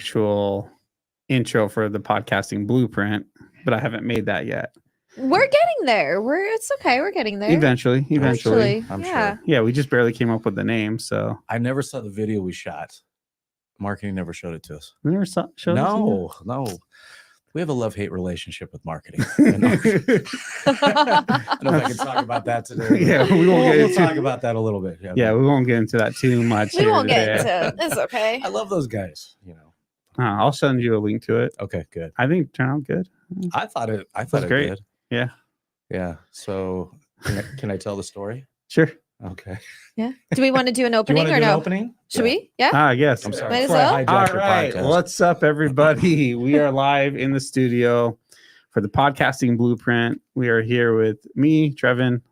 actual intro for the podcasting blueprint, but I haven't made that yet. We're getting there. It's okay. We're getting there. Eventually. I'm yeah. sure. Yeah, we just barely came up with the name, so I never saw the video we shot. Marketing never showed it to us. we never showed it to you? No. We have a love-hate relationship with marketing. I don't know if I can talk about that today. Yeah, we won't get we'll into talk about that a little bit. Yeah, we won't get into that too much. We here won't get today. into it's okay. I love those guys, you know. I'll send you a link to it. Okay, good. I think it turned out good. I thought it great. did. Yeah. Yeah. So can I tell the story? Sure. Okay. Yeah. Do we want to do an opening or an no? opening? Should we? Yeah. Ah, yes. I'm sorry. Might as Before I well. hijack All your right. podcast. What's up, everybody? We are live in the studio for the podcasting blueprint. We are here with me, Trevin.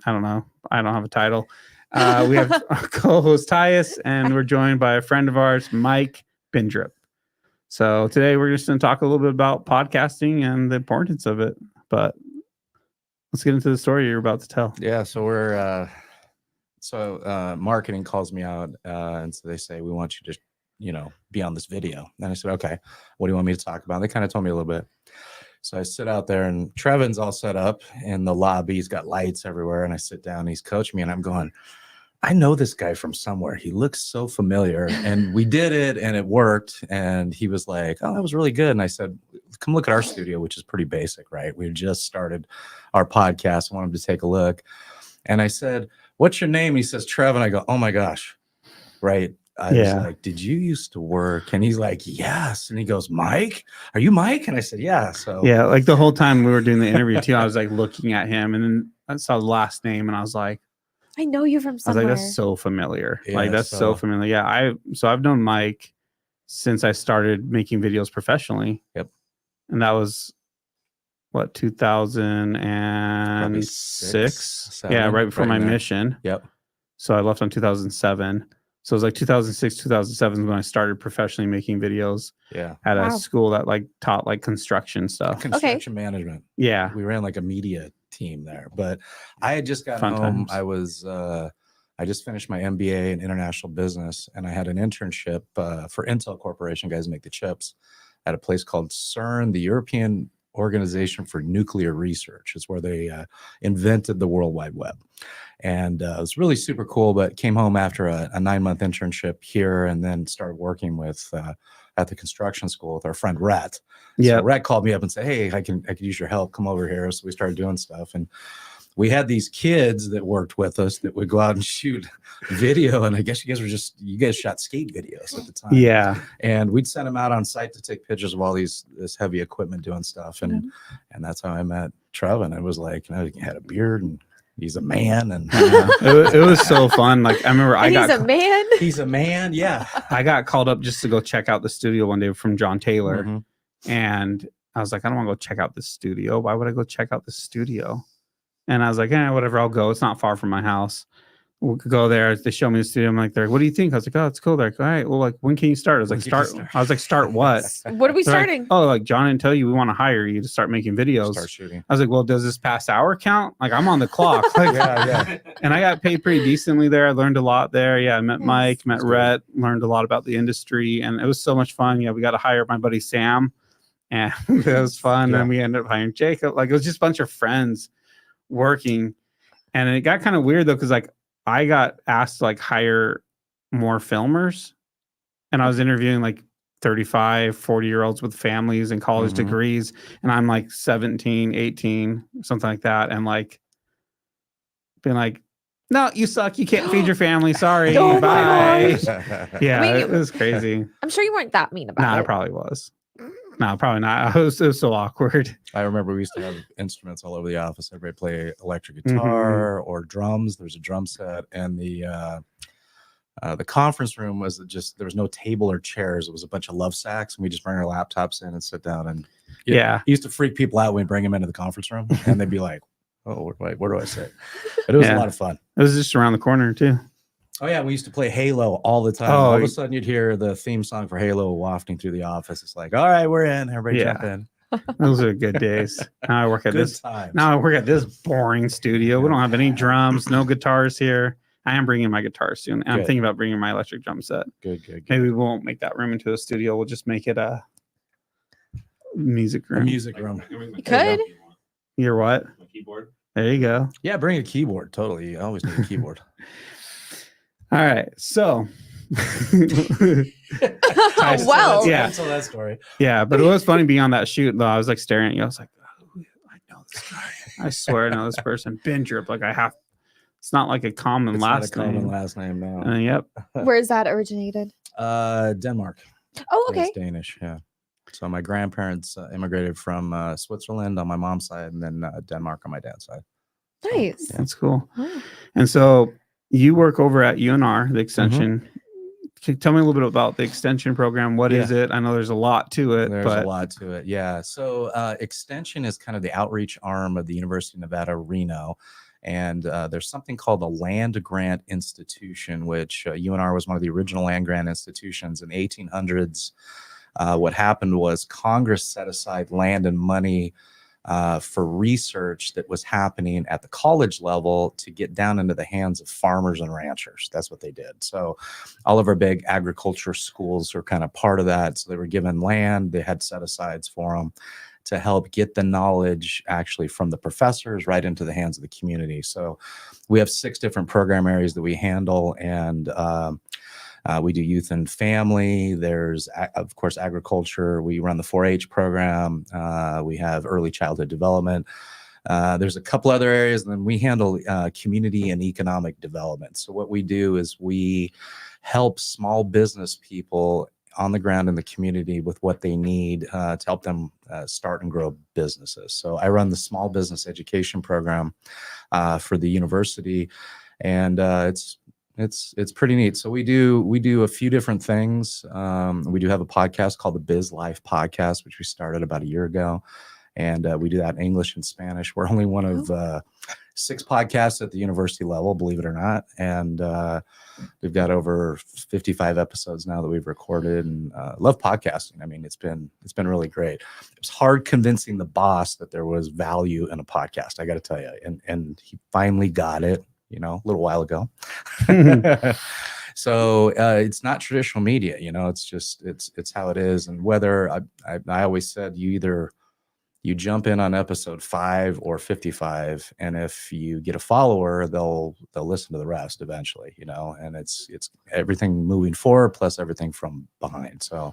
I don't know. I don't have a title. We have our co-host Tyus, and we're joined by a friend of ours, Mike Bindrup. So today we're just going to talk a little bit about podcasting and the importance of it. But let's get into the story you're about to tell. Yeah, so we're marketing calls me out, and so they say, we want you to, be on this video. And I said, okay, what do you want me to talk about? They kind of told me a little bit. So I sit out there, and Trevin's all set up in the lobby. He's got lights everywhere, and I sit down. He's coaching me, and I'm going, I know this guy from somewhere. He looks so familiar. And we did it, and it worked. And he was like, oh, that was really good. And I said, come look at our studio, which is pretty basic, right? We just started our podcast. I want him to take a look. And I said, what's your name? He says, Trev. And I go, oh my gosh. Right. I was like, did you used to work? And he's like, yes. And he goes, Mike, are you Mike? And I said, yeah. So yeah, like the whole time we were doing the interview too, I was like looking at him, and then I saw the last name, and I was like, I know you from I was somewhere. like, that's so familiar. Yeah, like that's so familiar. Yeah, I've known Mike since I started making videos professionally. Yep. And that was what, 2006? Yeah, right before my mission. Yep. So I left on 2007. So it was like 2006, 2007 when I started professionally making videos. Yeah. At a school that like taught like construction stuff. Construction management. Yeah. We ran like a media team there, but I had just gotten Fun home. times. I just finished my MBA in international business, and I had an internship for Intel Corporation, guys make the chips, at a place called CERN, the European Organization for Nuclear Research. Is where they invented the World Wide Web. And it was really super cool, but came home after a 9-month internship here, and then started working with at the construction school with our friend Rhett. Yeah. So Rhett called me up and said, hey, I could use your help. Come over here. So we started doing stuff. And we had these kids that worked with us that would go out and shoot video. And I guess you guys shot skate videos at the time. Yeah. And we'd send them out on site to take pictures of all this heavy equipment doing stuff. And that's how I met Trevin. It was like, he had a beard, and he's a man. And it was so fun. Like I remember he's a man. He's a man. Yeah. I got called up just to go check out the studio one day from John Taylor. And I was like, I don't want to go check out this studio. Why would I go check out the studio? And I was like, whatever, I'll go. It's not far from my house. We'll go there. They show me the studio. I'm like, what do you think? I was like, oh, it's cool. They're like, all right, well, like, when can you start? I was like, start what? What are we starting? Like, oh, like John didn't tell you we want to hire you to start making videos. Start shooting. I was like, well, does this past hour count? Like, I'm on the clock. Like, yeah. And I got paid pretty decently there. I learned a lot there. Yeah, I met Mike, met Rhett, learned a lot about the industry, and it was so much fun. Yeah, we got to hire my buddy Sam, and it was fun. And we ended up hiring Jacob. Like, it was just a bunch of friends working, and it got kind of weird though, because like I got asked to like hire more filmers, and I was interviewing like 35, 40-year-olds with families and college degrees, and I'm like 17, 18, something like that, and like being like, no, you suck, you can't feed your family, sorry. Oh bye. Yeah, I mean, it was crazy. I'm sure you weren't that mean about I it. probably was. No, probably not. It was so awkward. I remember we used to have instruments all over the office. Everybody play electric guitar or drums. There's a drum set, and the conference room was there was no table or chairs. It was a bunch of love sacks, and we just bring our laptops in and sit down. And it used to freak people out when we bring them into the conference room, and they'd be like, "Oh, wait, where do I sit?" But it was a lot of fun. It was just around the corner too. Oh yeah, we used to play Halo all the time. All of a sudden, you'd hear the theme song for Halo wafting through the office. It's like, all right, we're in. Everybody jump in. Those are good days. Now I work at Good times. Now I work at this boring studio. We don't have any drums, no guitars here. I am bringing my guitar soon, and I'm Good. thinking about bringing my electric drum set. Good. Good. Maybe we won't make that room into a studio. We'll just make it a music A room. music room. You could. You're what? My keyboard. There you go. Yeah, bring a keyboard. Totally. You always need a keyboard. All right. So, Well. Yeah. Tell that story. yeah, but it was funny being on that shoot, though. I was like staring at you. I was like, oh, I know this guy. I swear I know this person. Ben Drip. Like, it's not like a common It's last not a common name. last name now. Yep. Where's that originated? Denmark. Oh, It's okay. Danish. Yeah. So my grandparents immigrated from Switzerland on my mom's side, and then Denmark on my dad's side. Nice. That's cool. Wow. And so you work over at UNR, the extension. Tell me a little bit about the extension program. What is it? I know there's a lot to it, There's but a lot to it. Yeah. So extension is kind of the outreach arm of the University of Nevada, Reno. And there's something called the Land Grant Institution, which UNR was one of the original land grant institutions in the 1800s. What happened was Congress set aside land and money for research that was happening at the college level to get down into the hands of farmers and ranchers. That's what they did. So all of our big agriculture schools were kind of part of that. So they were given land, they had set asides for them to help get the knowledge actually from the professors right into the hands of the community. So we have 6 different program areas that we handle, and we do youth and family. There's, of course, agriculture. We run the 4-H program. We have early childhood development. There's a couple other areas, and then we handle community and economic development. So what we do is we help small business people on the ground in the community with what they need to help them start and grow businesses. So I run the small business education program for the university, and it's pretty neat. So we do a few different things. We do have a podcast called the Biz Life Podcast, which we started about a year ago. And we do that in English and Spanish. We're only one of 6 podcasts at the university level, believe it or not. And we've got over 55 episodes now that we've recorded, and love podcasting. I mean, it's been really great. It was hard convincing the boss that there was value in a podcast, I got to tell you. And he finally got it, a little while ago. So it's not traditional media, it's just, it's how it is. And whether I always said you jump in on episode 5 or 55, and if you get a follower, they'll listen to the rest eventually, and it's everything moving forward plus everything from behind. So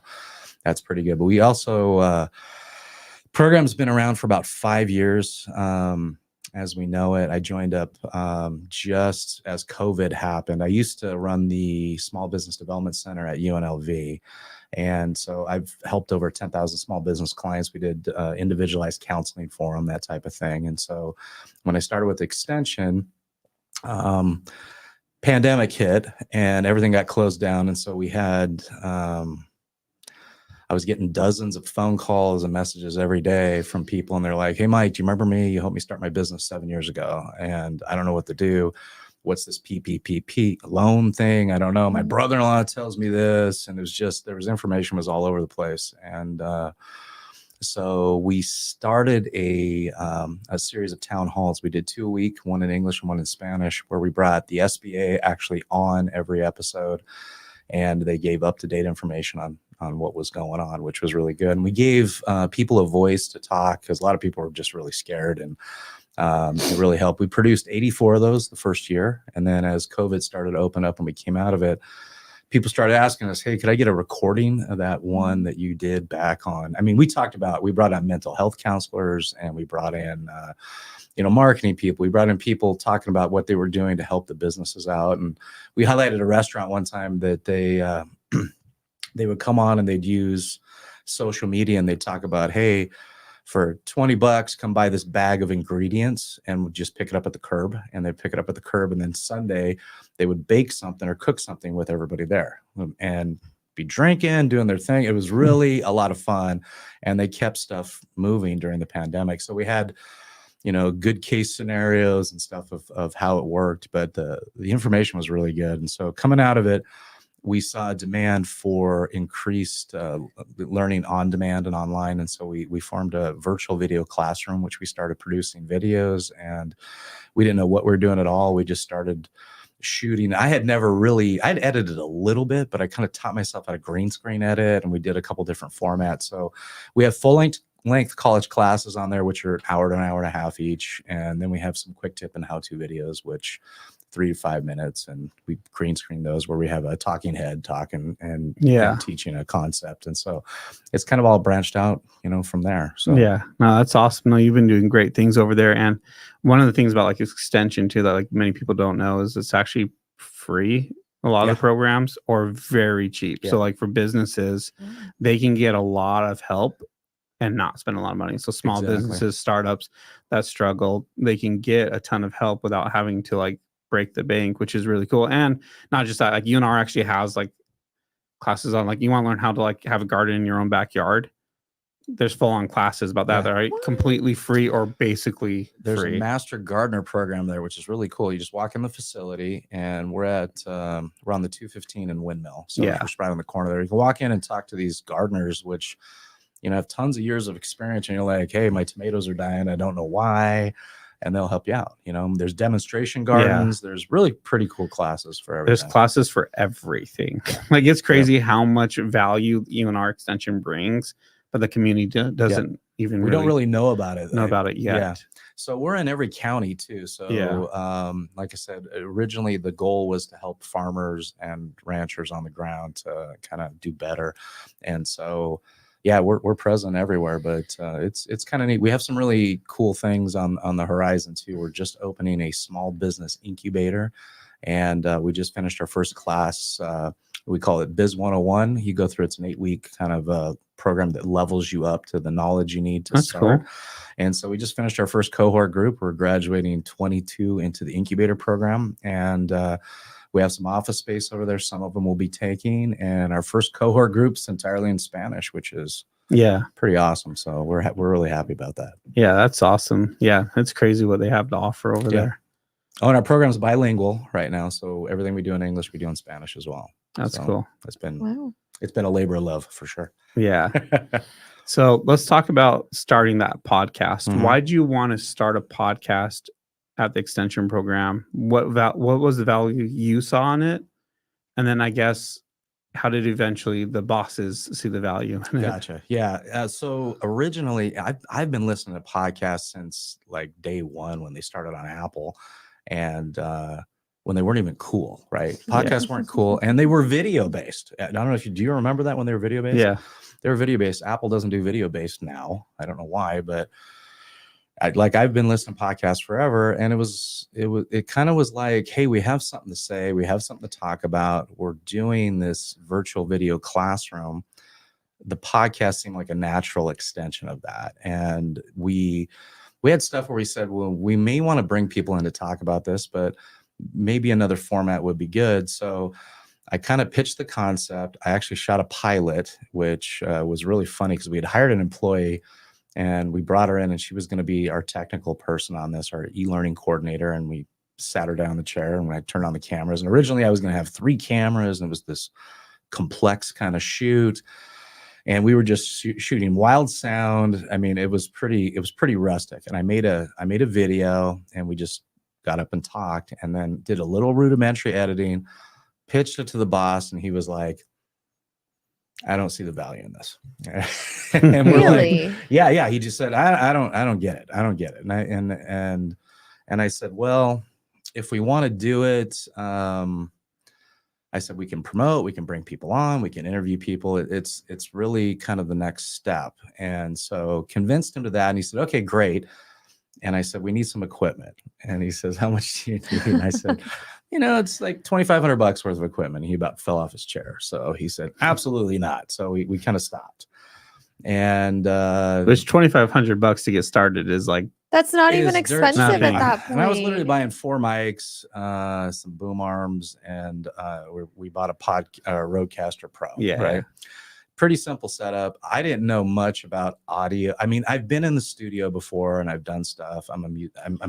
that's pretty good. But we also, program's been around for about 5 years. As we know it, I joined up just as COVID happened. I used to run the Small Business Development Center at UNLV. And so I've helped over 10,000 small business clients. We did individualized counseling for them, that type of thing. And so when I started with Extension, pandemic hit and everything got closed down. And so we had, I was getting dozens of phone calls and messages every day from people. And they're like, hey, Mike, do you remember me? You helped me start my business 7 years ago. And I don't know what to do. What's this PPP loan thing? I don't know. My brother-in-law tells me this. And it was just, information was all over the place. And so we started a series of town halls. We did 2 a week, one in English and one in Spanish, where we brought the SBA actually on every episode. And they gave up-to-date information on what was going on, which was really good. And we gave people a voice to talk, because a lot of people were just really scared, and it really helped. We produced 84 of those the first year. And then as COVID started to open up and we came out of it, people started asking us, hey, could I get a recording of that one that you did back on? I mean, we brought on mental health counselors, and we brought in, marketing people. We brought in people talking about what they were doing to help the businesses out. And we highlighted a restaurant one time that they would come on and they'd use social media, and they'd talk about, hey, for $20, come buy this bag of ingredients, and would just pick it up at the curb. And they'd pick it up at the curb. And then Sunday they would bake something or cook something with everybody there and be drinking, doing their thing. It was really a lot of fun. And they kept stuff moving during the pandemic. So we had, good case scenarios and stuff of how it worked, but the information was really good. And so coming out of it, we saw a demand for increased learning on demand and online. And so we formed a virtual video classroom, which we started producing videos, and we didn't know what we were doing at all. We just started shooting. I'd edited a little bit, but I kind of taught myself how to green screen edit, and we did a couple different formats. So we have full length college classes on there, which are an hour to an hour and a half each. And then we have some quick tip and how-to videos, which 3 to 5 minutes, and we green screen those where we have a talking head talking and teaching a concept. And so it's kind of all branched out, from there. So yeah, no, that's awesome. No, you've been doing great things over there. And one of the things about like extension too, that like many people don't know, is it's actually free. A lot of the programs, or very cheap. Yeah. So like for businesses, they can get a lot of help and not spend a lot of money. So small businesses, startups that struggle, they can get a ton of help without having to like break the bank, which is really cool. And not just that, like UNR actually has like classes on like, you want to learn how to like have a garden in your own backyard. There's full-on classes about that. They're completely free or basically there's free. a master gardener program there, which is really cool. You just walk in the facility, and we're on the 215 in Windmill. So we're right on the corner there. You can walk in and talk to these gardeners, which have tons of years of experience, and you're like, hey, my tomatoes are dying, I don't know why. And they'll help you out. There's demonstration gardens. There's really pretty cool classes for everything. There's classes for everything. Like it's crazy how much value UNR extension brings, but the community doesn't even. We don't really know about it. Know about it yet. Yeah. So we're in every county too. So like I said, originally the goal was to help farmers and ranchers on the ground to kind of do better, and so. Yeah, we're present everywhere, but it's kind of neat. We have some really cool things on the horizon too. We're just opening a small business incubator, and we just finished our first class. We call it Biz 101. You go through, it's an 8-week kind of program that levels you up to the knowledge you need to start. Cool. And so we just finished our first cohort group. We're graduating 22 into the incubator program, and we have some office space over there. Some of them will be taking, and our first cohort group's entirely in Spanish, which is pretty awesome. So we're really happy about that. Yeah, that's awesome. Yeah, it's crazy what they have to offer over there. Oh, and our program's bilingual right now, so everything we do in English, we do in Spanish as well. That's cool. It's been a labor of love for sure. Yeah. So let's talk about starting that podcast. Mm-hmm. Why do you want to start a podcast at the extension program? What was the value you saw in it? And then I guess, how did eventually the bosses see the value in it? Gotcha. Yeah. So originally I've been listening to podcasts since like day one when they started on Apple, and when they weren't even cool, right? Podcasts weren't cool, and they were video based. I don't know do you remember that when they were video based? Yeah. They were video based. Apple doesn't do video based now. I don't know why, but I've been listening to podcasts forever, and it kind of was like, hey, we have something to say, we have something to talk about. We're doing this virtual video classroom. The podcast seemed like a natural extension of that, and we had stuff where we said, well, we may want to bring people in to talk about this, but maybe another format would be good. So I kind of pitched the concept. I actually shot a pilot, which was really funny because we had hired an employee. And we brought her in, and she was going to be our technical person on this, our e-learning coordinator. And we sat her down in the chair, and I turned on the cameras. And originally I was going to have 3 cameras, and it was this complex kind of shoot. And we were just shooting wild sound. I mean, it was pretty rustic. And I made a video, and we just got up and talked, and then did a little rudimentary editing, pitched it to the boss, and he was like, I don't see the value in this. And we're really? Like, yeah. He just said, I don't get it. I don't get it. And I said, well, if we want to do it, I said, we can promote, we can bring people on, we can interview people. It's really kind of the next step. And so convinced him to that. And he said, okay, great. And I said, we need some equipment. And he says, how much do you need? And I said, it's like $2,500 worth of equipment. He about fell off his chair. So he said, absolutely not. So we kind of stopped. And which $2,500 to get started is like, that's not even expensive at that point. And I was literally buying 4 mics, some boom arms, and we bought a Rodecaster Pro. Yeah. Right. Pretty simple setup. I didn't know much about audio. I mean, I've been in the studio before and I've done stuff. I'm a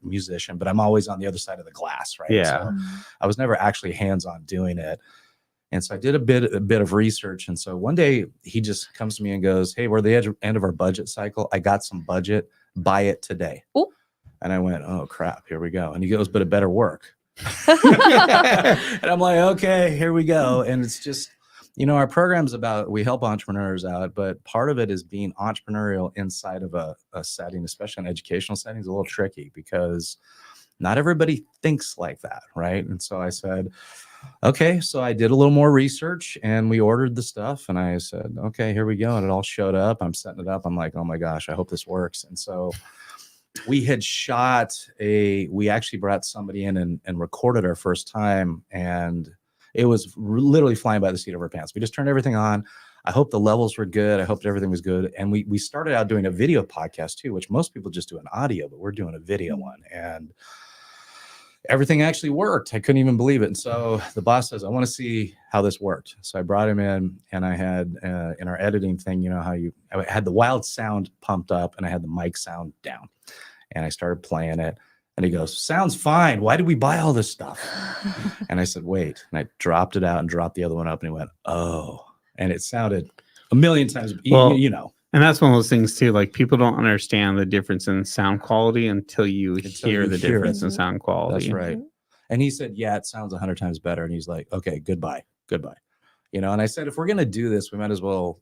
musician, but I'm always on the other side of the glass, right? Yeah. So I was never actually hands-on doing it. And so I did a bit of research. And so one day he just comes to me and goes, hey, we're at the end of our budget cycle. I got some budget. Buy it today. Ooh. And I went, oh, crap, here we go. And he goes, but it better work. And I'm like, okay, here we go. And it's just, our program's about, we help entrepreneurs out, but part of it is being entrepreneurial inside of a setting, especially an educational setting, is a little tricky because not everybody thinks like that, right? And so I said, okay, so I did a little more research and we ordered the stuff and I said, okay, here we go. And it all showed up. I'm setting it up. I'm like, oh my gosh, I hope this works. And so we had we actually brought somebody in and recorded our first time. And it was literally flying by the seat of our pants. We just turned everything on. I hope the levels were good. I hoped everything was good. And we started out doing a video podcast too, which most people just do an audio, but we're doing a video one. And everything actually worked. I couldn't even believe it. And so the boss says, I want to see how this worked. So I brought him in and I had in our editing thing, I had the wild sound pumped up and I had the mic sound down. And I started playing it. And he goes, sounds fine. Why did we buy all this stuff? And I said, wait. And I dropped it out and dropped the other one up and he went, oh. And it sounded a million times, Well, And that's one of those things too. Like people don't understand the difference in sound quality until you hear the difference in sound quality. That's right. And he said, yeah, it sounds 100 times better. And he's like, okay, goodbye. And I said, if we're going to do this, we might as well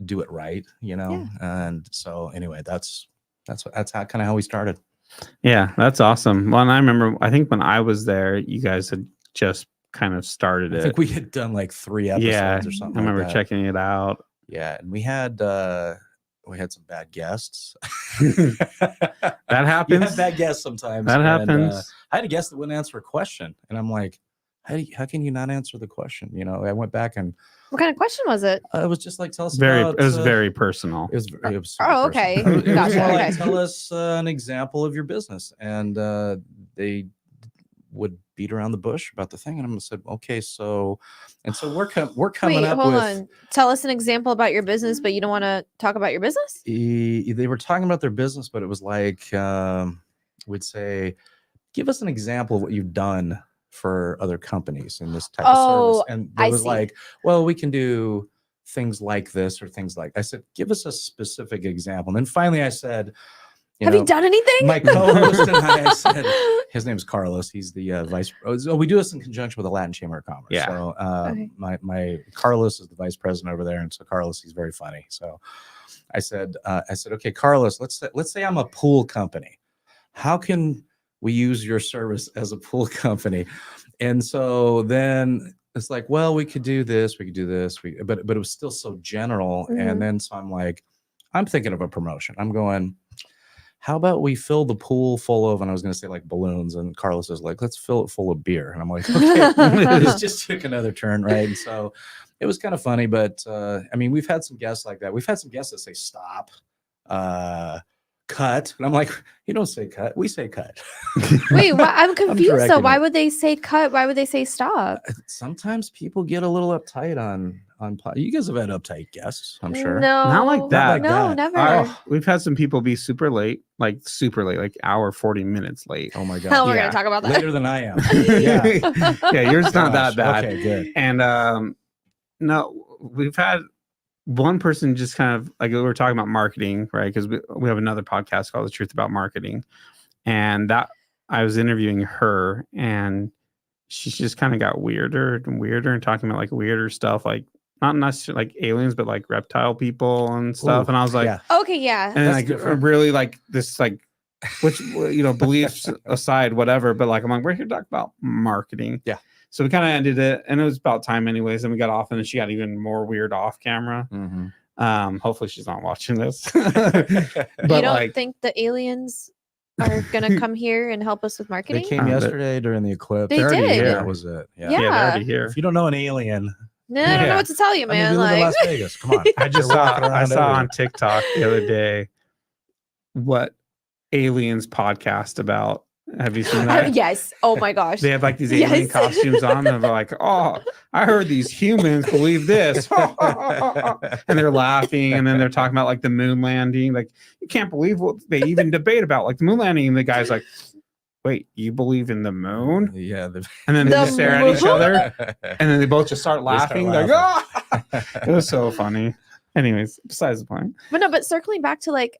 do it right, Yeah. And so anyway, that's how we started. Yeah, that's awesome. Well, and I remember, I think when I was there, you guys had just kind of started it. I think we had done like 3 episodes or something. I remember like that. checking it out. Yeah, and we had some bad guests. That happens. You have bad guests sometimes. That happens. I had a guest that wouldn't answer a question, and I'm like, how can you not answer the question? I went back and What kind of question was it? it was just like, tell us about. It was very personal. It was super Oh, okay. personal. It was Gotcha, more like, okay. tell us an example of your business, and they would beat around the bush about the thing, and I said, okay, so we're coming Wait, up hold with. on. Tell us an example about your business, but you don't want to talk about your business? They were talking about their business, but it was like we'd say, give us an example of what you've done for other companies in this type of service. And I it was see. like, well, we can do things like this or things like. I said, give us a specific example. And then finally, I said, Have you done anything? My co-host and I said, his name's Carlos. He's the vice. Oh, we do this in conjunction with the Latin Chamber of Commerce. Yeah. So Okay. my Carlos is the vice president over there, and so Carlos, he's very funny. So I said, okay, Carlos, let's say I'm a pool company. How can we use your service as a pool company? And so then it's like, well, we could do this, but it was still so general. Mhm. And then so I'm like, I'm thinking of a promotion. I'm going, how about we fill the pool full of, and I was going to say like balloons, and Carlos is like, let's fill it full of beer. And I'm like, okay, this just took another turn, right? And so it was kind of funny, but we've had some guests like that. We've had some guests that say stop, cut, and I'm like, you don't say cut, we say cut. Wait, I'm confused though. directing Why it. would they say cut? Why would they say stop? Sometimes people get a little uptight on. You guys have had uptight guests, I'm sure. No, Not like that. No, Not like never. We've had some people be super late, like hour 40 minutes late. Oh my god. Hell, we're Yeah. gonna talk about that. Later than I am. Yeah. Yeah, yours not that Gosh, bad. Okay, good. And no, we've had one person just kind of like, we were talking about marketing, right? Because we have another podcast called The Truth About Marketing, and that I was interviewing her, and she just kind of got weirder and weirder and talking about like weirder stuff, like not necessarily like aliens, but like reptile people and stuff. Ooh, and I was like, yeah. Okay, yeah. and then That's like different. really like this, like, which beliefs aside, whatever. But like, I'm like, we're here to talk about marketing. Yeah. So we kind of ended it, and it was about time anyways. And we got off, and then she got even more weird off camera. Mhm. Hopefully she's not watching this. You But don't like, think the aliens are gonna come here and help us with They marketing? came yesterday during the eclipse. They They're already did. here. That was it. Yeah. Yeah. they're already here. If you don't know an alien, No, I don't Yeah. know what to tell you, I mean, man. we live in Like, Las Vegas. Come on. I just They're saw walking I around saw on everywhere. TikTok the other day what aliens podcast about. Have you seen that? yes. Oh my gosh. They have like these alien Yes. costumes on, and they're like, "Oh, I heard these humans believe this," and they're laughing, and then they're talking about like the moon landing. Like, you can't believe what they even debate about, like the moon landing. And the guy's like, "Wait, you believe in the moon?" Yeah. And then they The just stare at each moon? other, and then they both just start They start laughing. They're like, "Ah!" It was so funny. Anyways, besides the point. But circling back to like,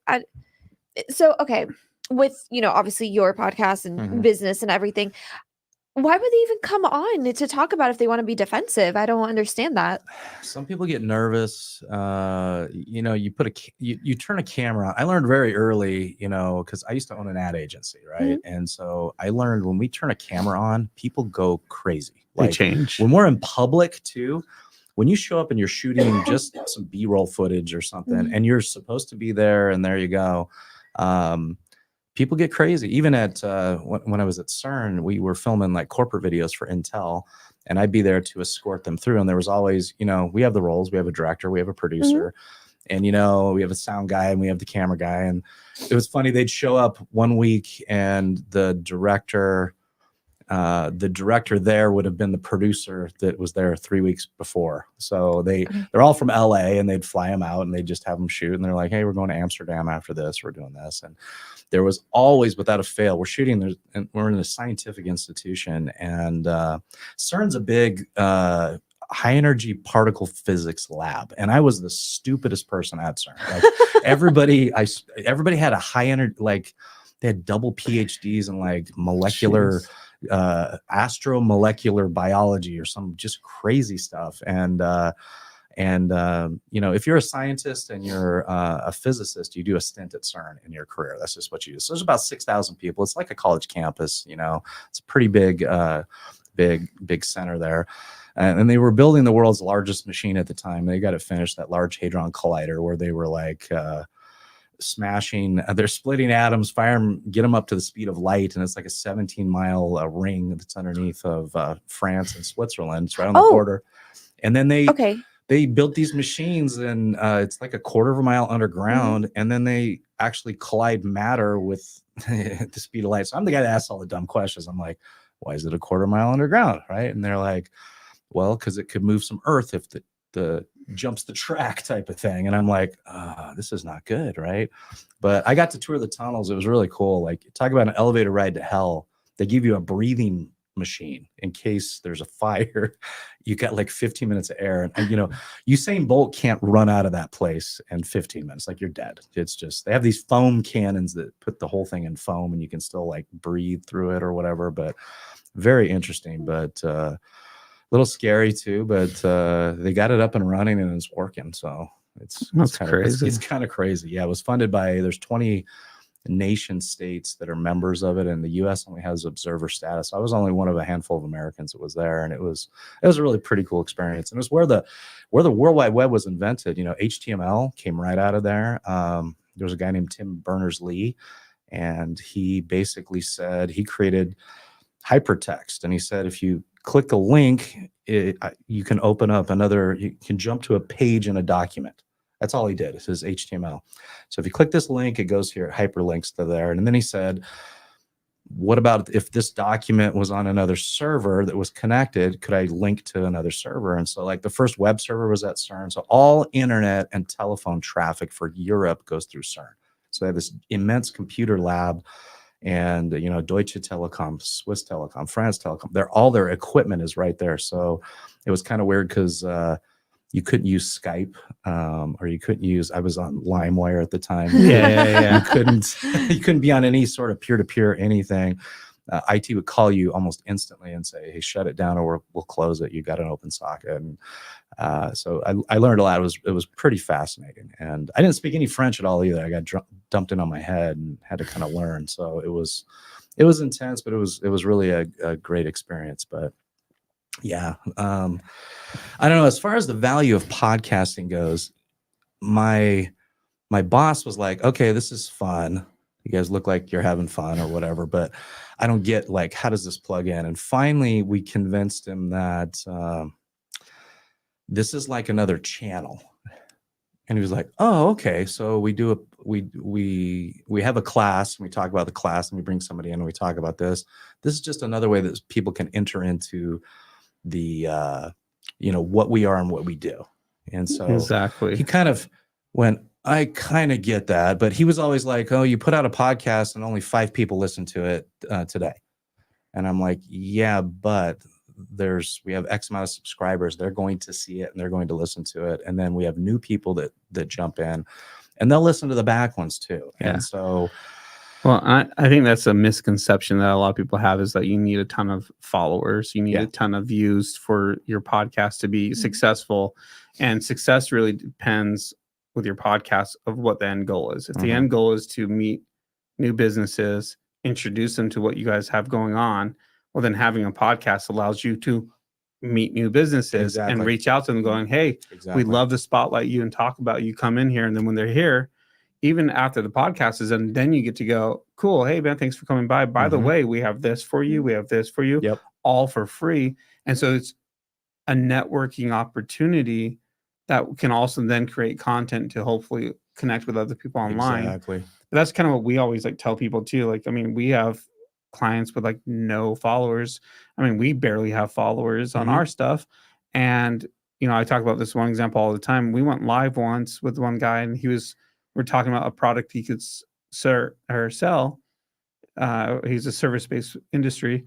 so okay, with obviously your podcast and Mhm. business and everything, Why would they even come on to talk about if they want to be defensive? I don't understand that. Some people get nervous. You know, you put you turn a camera on. I learned very early, you know, because I used to own an ad agency, right? And so I learned when we turn a camera on, people go crazy. They Like change. when we're in public too. When you show up and you're shooting just some B-roll footage or something, and you're supposed to be there, and there you go. People get crazy. Even at when I was at CERN, we were filming like corporate videos for Intel, and I'd be there to escort them through. And there was always, you know, we have the roles, we have a director, we have a producer, and you know, we have a sound guy and we have the camera guy. And it was funny, they'd show up one week, and the director there would have been the producer that was there 3 weeks before. So they're all from LA, and they'd fly them out and they'd just have them shoot. And they're like, hey, we're going to Amsterdam after this. We're doing this. And there was always, without a fail, we're shooting, and we're in a scientific institution, and CERN's a big high energy particle physics lab. And I was the stupidest person at CERN. Like everybody had a high energy, like they had double PhDs in like molecular astromolecular biology or some just crazy stuff. And you know, if you're a scientist and you're a physicist, you do a stint at CERN in your career. That's just what you do. So there's about 6,000 people. It's like a college campus, you know, it's a pretty big center there. And they were building the world's largest machine at the time. They got it finished, that Large Hadron Collider, where they were like smashing, they're splitting atoms, fire them, get them up to the speed of light, and it's like a 17-mile ring that's underneath of France and Switzerland. It's right on the border. And then they built these machines, and it's like a quarter of a mile underground, and then they actually collide matter with the speed of light. So I'm the guy that asks all the dumb questions. I'm like, why is it a quarter mile underground, right? And they're like, well, because it could move some earth if the jumps the track type of thing. And I'm like, this is not good, right? But I got to tour the tunnels. It was really cool. Like, talk about an elevator ride to hell. They give you a breathing machine in case there's a fire. You got like 15 minutes of air, and you know, Usain Bolt can't run out of that place in 15 minutes. Like, you're dead. It's just, they have these foam cannons that put the whole thing in foam, and you can still like breathe through it or whatever. But very interesting, but a little scary too. But they got it up and running, and it's working. So it's crazy. It's kind of crazy. Yeah, it was funded by, there's 20 nation states that are members of it, and the US only has observer status. I was only one of a handful of Americans that was there, and it was a really pretty cool experience. And it was where the World Wide Web was invented. You know, HTML came right out of there. There was a guy named Tim Berners-Lee, and he basically said, he created hypertext, and he said, if you click a link, you can open up you can jump to a page in a document. That's all he did. It says HTML. So if you click this link, it goes here, it hyperlinks to there. And then he said, what about if this document was on another server that was connected? Could I link to another server? And so like the first web server was at CERN. So all internet and telephone traffic for Europe goes through CERN. So they have this immense computer lab, and you know, Deutsche Telekom, Swiss Telecom, France Telecom, all their equipment is right there. So it was kind of weird because you couldn't use Skype, or you couldn't use, I was on LimeWire at the time. Yeah. You couldn't be on any sort of peer-to-peer anything. IT would call you almost instantly and say, hey, shut it down, or we'll close it. You got an open socket. And so I learned a lot. It was pretty fascinating. And I didn't speak any French at all either. I got dumped in on my head and had to kind of learn. So it was intense, but it was really a great experience. But yeah, I don't know. As far as the value of podcasting goes, my boss was like, okay, this is fun. You guys look like you're having fun or whatever, but I don't get, like, how does this plug in? And finally we convinced him that this is like another channel. And he was like, oh, okay. So we have a class, and we talk about the class, and we bring somebody in and we talk about this. This is just another way that people can enter into the you know, what we are and what we do. And so exactly, he kind of went, I kind of get that, but he was always like, oh, you put out a podcast and only 5 people listen to it today. And I'm like, yeah, but we have X amount of subscribers. They're going to see it and they're going to listen to it. And then we have new people that jump in, and they'll listen to the back ones too. Yeah. And so Well, I think that's a misconception that a lot of people have, is that you need a ton of followers. You need Yeah. a ton of views for your podcast to be Mhm. successful. And success really depends with your podcast of what the end goal is. If the Mhm. end goal is to meet new businesses, introduce them to what you guys have going on, well, then having a podcast allows you to meet new businesses and Exactly. reach out to them going, hey, Exactly. we'd love to spotlight you and talk about you. Come in here. And then when they're here, even after the podcast is done, then you get to go, cool. Hey, man, thanks for coming by. By the Mhm. way, we have this for you. We have this for you, Yep. all for free. And so it's a networking opportunity that can also then create content to hopefully connect with other people online. Exactly. But that's kind of what we always like tell people too. Like, I mean, we have clients with like no followers. I mean, we barely have followers on Mhm. our stuff. And, you know, I talk about this one example all the time. We went live once with one guy and we're talking about a product he could sell. He's a service-based industry.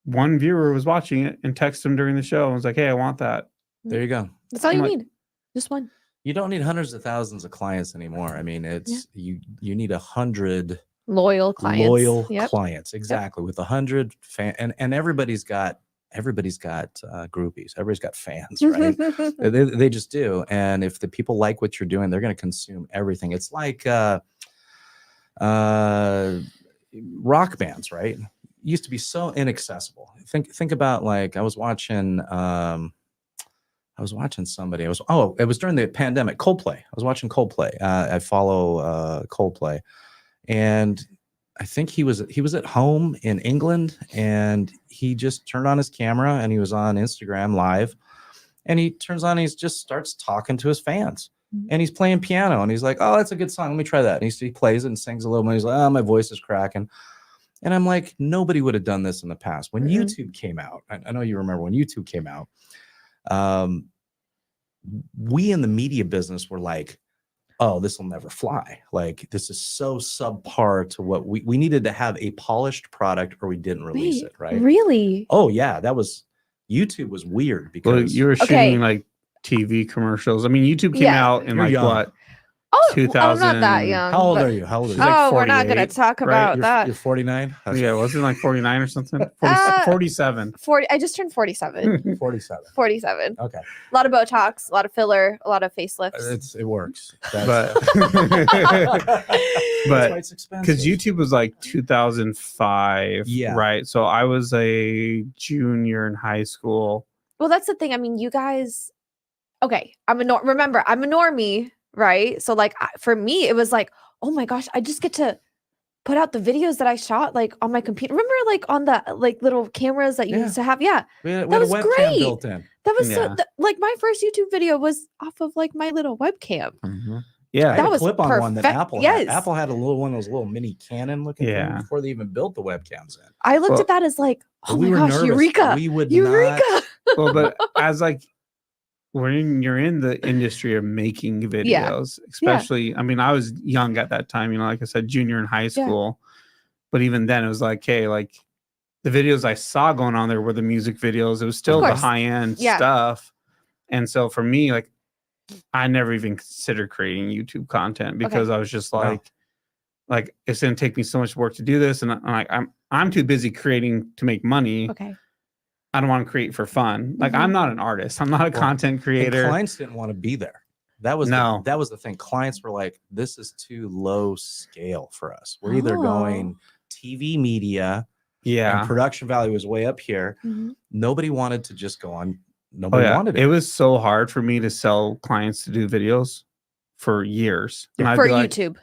One viewer was watching it and texted him during the show and was like, hey, I want that. There you go. That's all I'm you like- need. Just one. You don't need hundreds of thousands of clients anymore. I mean, it's you need 100 Loyal clients. loyal Yep. clients. Exactly. With 100 and everybody's got groupies. Everybody's got fans, right? They just do. And if the people like what you're doing, they're going to consume everything. It's like rock bands, right? Used to be so inaccessible. Think about, like, I was watching somebody. It was during the pandemic. Coldplay. I was watching Coldplay. I follow Coldplay, and I think he was at home in England, and he just turned on his camera and he was on Instagram Live, and he turns on, he just starts talking to his fans. Mhm. And he's playing piano, and he's like, "Oh, that's a good song. Let me try that." And he plays it and sings a little bit. He's like, "Oh, my voice is cracking." And I'm like, nobody would have done this in the past. When Mhm. YouTube came out, I know you remember when YouTube came out, we in the media business were like, oh, this will never fly. Like, this is so subpar to what we needed to have a polished product, or we didn't release Wait, it, right? Really? Oh yeah, YouTube was weird Well, because you were Okay. shooting like TV commercials. I mean, YouTube came Yeah. out in You're like young. what? Oh, 2000. I'm not that young. how old but- are you? How old are you? She's like Oh, we're not going to 48, talk right? about that. You're 49? Yeah, wasn't it like 49 or something? 40, 47. 40. I just turned 47. 47. 47. Okay. A lot of Botox, a lot of filler, a lot of facelifts. It works. But That's why it's expensive. because YouTube was like 2005, Yeah. right? So I was a junior in high school. Well, that's the thing. I mean, you guys. Okay, remember, I'm a normie, right? So like for me, it was like, oh my gosh, I just get to put out the videos that I shot like on my computer. Remember, like on the like little cameras that you Yeah. used to have? Yeah, we had that a was webcam great. built in. that was Yeah. like my first YouTube video was off of like my little webcam. Yeah. I had That a was clip-on one that perfect. Apple Yes. had. Apple had a little one of those little mini Canon looking Yeah. things before they even built the webcams in. I looked Well, at that as like, But oh we my were gosh, nervous. Eureka, We would Eureka. not. Well, but as like you're in the industry of making videos, especially, I mean, I was young at that time, you know, like I said, junior in high school. But even then it was like, hey, like the videos I saw going on there were the music videos. It was still the course. high end Yeah. stuff. And so for me, like I never even considered creating YouTube content because I was just Wow. like it's gonna take me so much work to do this. And I'm too busy creating to make money. Okay. I don't want to create for fun. Like Mhm. I'm not an artist. I'm not a Well, content And creator. clients didn't want to be there. That was No. that was the thing. Clients were like, "This is too low scale for us. We're either Oh. going TV media, Yeah. and production value was way up here. Mhm. Nobody wanted to just go on. Oh Nobody yeah. wanted It it. was so hard for me to sell clients to do videos for years. And I'd For be like, YouTube,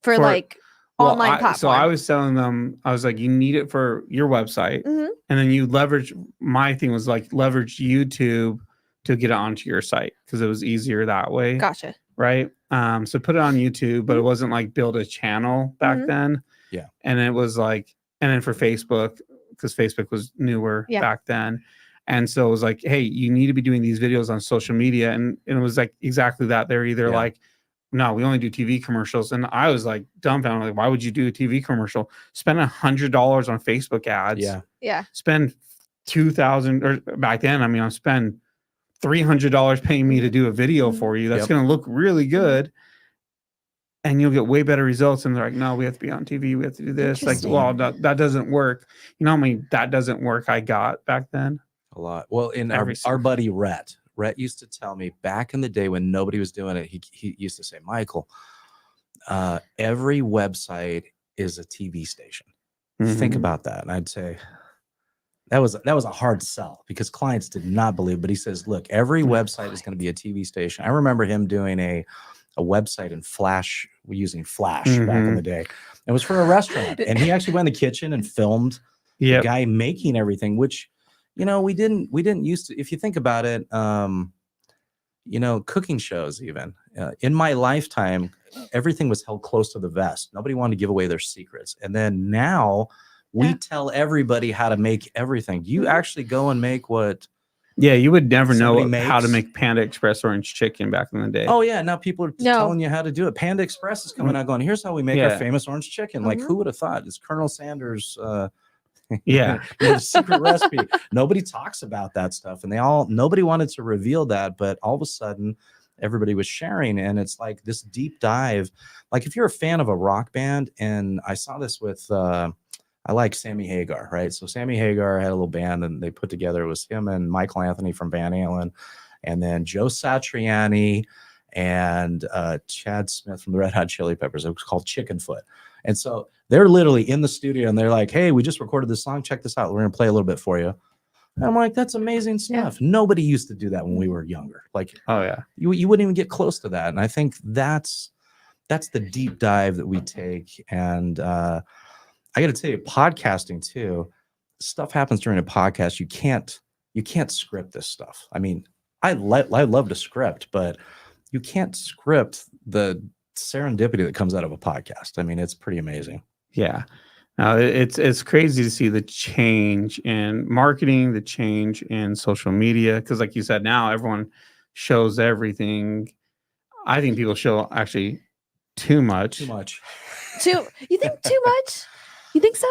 for for- like well, online platform. So I was telling them, I was like, you need it for your website. Mhm. And then you leverage, my thing was like leverage YouTube to get it onto your site because it was easier that way. Gotcha. Right. So put it on YouTube, but it Mhm. wasn't like build a channel back Mhm. then. Yeah. And it was like, and then for Facebook, because Facebook was newer Yeah. back then. And so it was like, hey, you need to be doing these videos on social media. And it was like exactly that. They're either Yeah. like, no, we only do TV commercials. And I was like dumbfounded. Like, why would you do a TV commercial? Spend $100 on Facebook ads. Yeah. Yeah. Spend 2,000 or back then. I mean, I spend $300 paying me to do a video for you. That's Yep. going to look really good. and you'll get way better results. And they're like, no, we have to be on TV. We have to do this. Like, well, that doesn't work. You know how many that doesn't work I got back then? A lot. Well, in Every our buddy Rhett used to tell me back in the day when nobody was doing it, he used to say, Michael, every website is a TV station. Think Mhm. about that. And I'd say that was a hard sell because clients did not believe, but he says, look, every website is going to be a TV station. I remember him doing a website in Flash, using Flash back in the day. It was for a restaurant. And he actually went in the kitchen and filmed the guy making everything, which, you know, we didn't used to, if you think about it, you know, cooking shows, even in my lifetime, everything was held close to the vest. Nobody wanted to give away their secrets. And then now we tell everybody how to make everything. Do you actually go and make what? Yeah, you would never know Somebody how to makes- make Panda Express orange chicken back in the day. Oh yeah, now people are No. telling you how to do it. Panda Express is coming out going, here's how we make our Yeah. famous orange chicken. Like, who would have thought? It's Colonel Sanders Yeah. the secret recipe. Nobody talks about that stuff, and nobody wanted to reveal that, but all of a sudden everybody was sharing, and it's like this deep dive. Like if you're a fan of a rock band, and I saw this with I like Sammy Hagar, right? So Sammy Hagar had a little band, and they put together, it was him and Michael Anthony from Van Halen, and then Joe Satriani and Chad Smith from the Red Hot Chili Peppers. It was called Chicken Foot. And so they're literally in the studio and they're like, hey, we just recorded this song. Check this out. We're going to play a little bit for you. And I'm like, that's amazing stuff. Nobody used to do that when we were younger. Like, Oh yeah. you wouldn't even get close to that. And I think that's the deep dive that we take. And I got to tell you, podcasting too, stuff happens during a podcast. You can't script this stuff. I mean, I love to script, but you can't script the serendipity that comes out of a podcast. I mean, it's pretty amazing. Yeah. Now it's crazy to see the change in marketing, the change in social media. Because like you said, now everyone shows everything. I think people show actually too much. Too much. You think too much? You think so?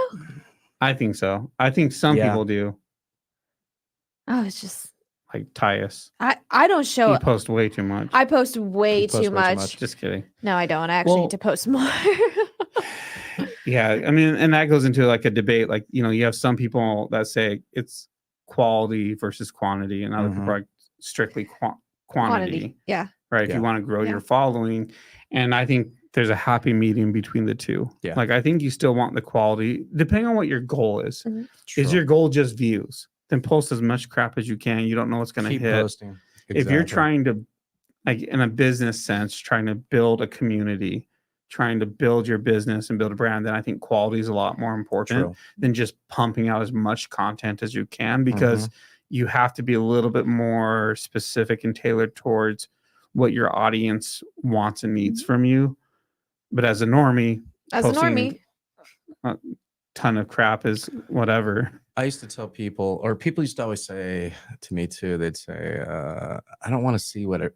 I think so. I think some Yeah. people do. Oh, it's just Like Tyus. I don't show. He posts way too much. I post way You post too way too much. much. Just kidding. No, I don't. I actually Well- need to post more. Yeah, I mean, and that goes into like a debate. Like, you know, you have some people that say it's quality versus quantity, and other people are like strictly quantity, Yeah. right? If Yeah. you want to grow Yeah. your following, and I think there's a happy medium between the two. Yeah. Like, I think you still want the quality, depending on what your goal is. Mhm. Is your goal just views? Then post as much crap as you can. You don't know what's going to Keep hit. posting? If you're Exactly. trying to, like in a business sense, trying to build a community, trying to build your business and build a brand, then I think quality is a lot more important True. than just pumping out as much content as you can, because you have to be a little bit more specific and tailored towards what your audience wants and needs from you. But as a normie, As a posting normie. a ton of crap is whatever. I used to tell people, or people used to always say to me too, they'd say, I don't want to see what I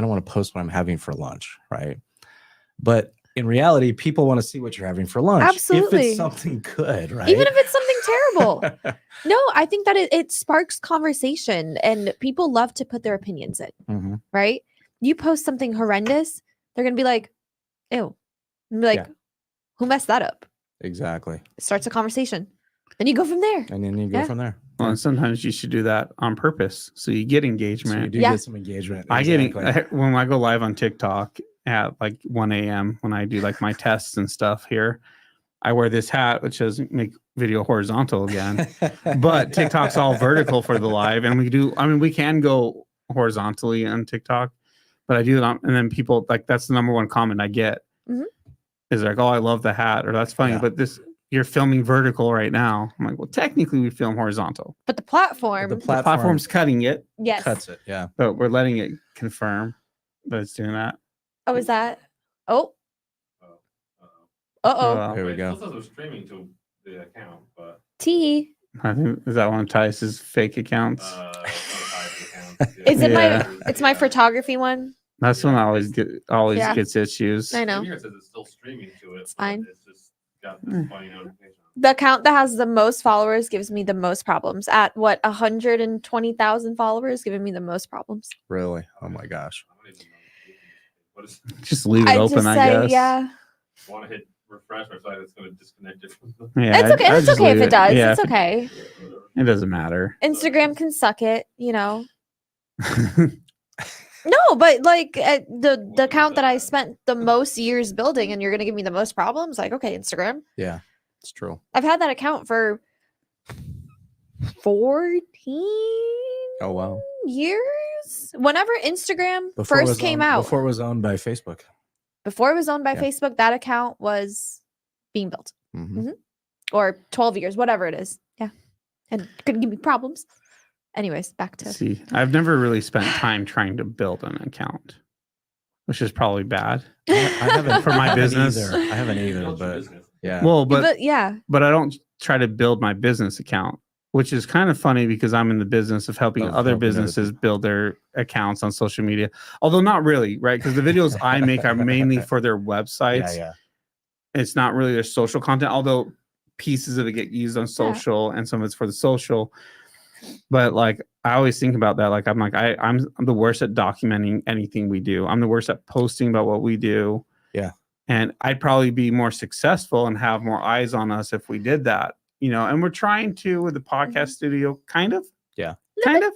don't want to post what I'm having for lunch, right? But in reality, people want to see what you're having for lunch. If Absolutely. it's something good, right? Even if it's something terrible. No, I think that it sparks conversation and people love to put their opinions in, Mhm. right? You post something horrendous, they're going to be like, ew. And be like, Yeah. who messed that up? Exactly. It starts a conversation. Then you go from there. And then you go Yeah. from there. Well, and sometimes you should do that on purpose so you get So engagement. you do Yeah. get some engagement. I Exactly. get when I go live on TikTok at like 1 a.m. when I do like my tests and stuff here. I wear this hat which says make video horizontal again, but TikTok's all vertical for the live, and we can go horizontally on TikTok, but I do that, and then people like that's the number one comment I get Mhm. is like, "Oh, I love the hat," or "That's funny," Yeah. but this you're filming vertical right now. I'm like, well, technically we film horizontal. But the platform, The The platform's cutting it, yes. cuts it. Yeah. but we're letting it confirm that it's doing that. Oh, is that? Oh, Uh-oh. uh-oh. Here we It go. still says we're streaming to the account, but T. I think is that one of Tyus's fake accounts. it's not tied to the account. Is it Yeah. it's my photography one? That's one that always Yeah. gets issues. I know. Here it says it's still streaming to it. It's but fine. It's just got this Mm. funny notification. The account that has the most followers gives me the most problems. At what 120,000 followers, giving me the most problems. Really? Oh my gosh. I don't even know. What is, Just leave it I'd open, just I say, guess. yeah. want to hit refresh, I feel like it's going to disconnect it from the. Yeah, It's okay. I'd It's just okay if leave it does. Yeah, It's okay. it doesn't matter. Instagram can suck it, you know. No, but like the account that I spent the most years building, and you're gonna give me the most problems. Like, okay, Instagram. Yeah, it's true. I've had that account for 14 Oh wow. years. Whenever Instagram Before it first was came owned- out, Before it was owned by Facebook. before it was owned by Yeah. Facebook, that account was being built. Mhm. Or 12 years, whatever it is. Yeah. And couldn't give me problems. Anyways, back to See, I've never really spent time trying to build an account, which is probably bad. I haven't For my I haven't business. either. I haven't either, Build your but business. yeah. Well, but yeah. but I don't try to build my business account, which is kind of funny because I'm in the business of helping Of other helping other businesses people. build their accounts on social media. Although not really, right? Because the videos I make are mainly for their websites. yeah. It's not really their social content, although pieces of it get used on social and some of it's for the social. But like I always think about that. Like I'm the worst at documenting anything we do. I'm the worst at posting about what we do. Yeah. And I'd probably be more successful and have more eyes on us if we did that, you know, and we're trying to with the podcast studio, kind of. Yeah. Kind of.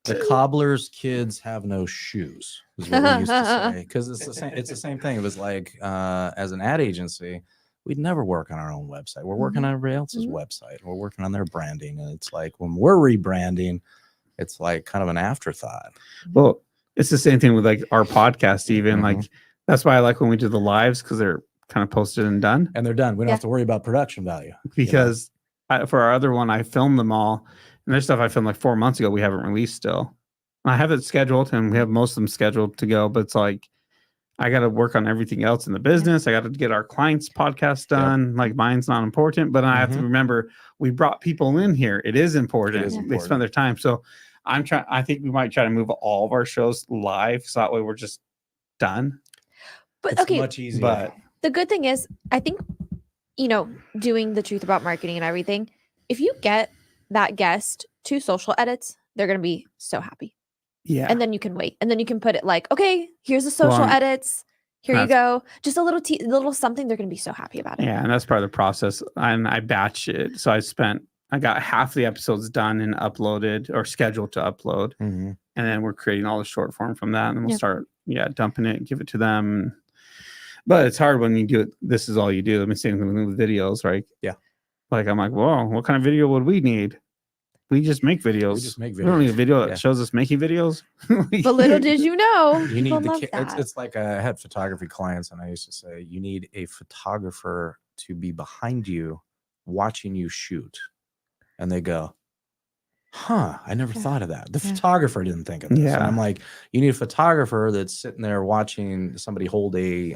The cobbler's kids have no shoes, is what we used to say. Because it's the same thing. It was like as an ad agency, we'd never work on our own website. We're working on everybody else's website. We're working on their branding. And it's like when we're rebranding, it's like kind of an afterthought. Well, it's the same thing with like our podcast, even Mhm. like that's why I like when we do the lives because they're kind of posted and done. And they're done. We don't Yeah. have to worry about production value. Because for our other one, I filmed them all, and there's stuff I filmed like 4 months ago we haven't released still. I have it scheduled, and we have most of them scheduled to go, but it's like I got to work on everything else in the business. I got to get our clients' podcast done. Like mine's not important, but I have to Mhm. remember we brought people in here. It is important. is They important. spend their time. So I'm trying. I think we might try to move all of our shows live, so that way we're just done. But It's okay, much easier. But the good thing is, I think, you know, doing the truth about marketing and everything, if you get that guest 2 social edits, they're going to be so happy. yeah, And then you can wait. And then you can put it like, okay, here's the social Well, edits. Here you that's- go. Just a little something. They're going to be so happy about it. yeah, and that's part of the process. And I batch it, so I got half the episodes done and uploaded or scheduled to upload. Mhm. And then we're creating all the short form from that, and then we'll Yeah. start dumping it, give it to them. But it's hard when you do it. This is all you do. I'm saying with videos, right? Yeah. Like I'm like, whoa, what kind of video would we need? We just make videos. We just make We don't need a videos. video that Yeah. shows us making videos. But little did you know, You people need the love it's, that. it's like I had photography clients, and I used to say you need a photographer to be behind you watching you shoot, and they go, huh, I never Yeah. thought of that. The Yeah. photographer didn't think of this. And Yeah. I'm like, you need a photographer that's sitting there watching somebody hold a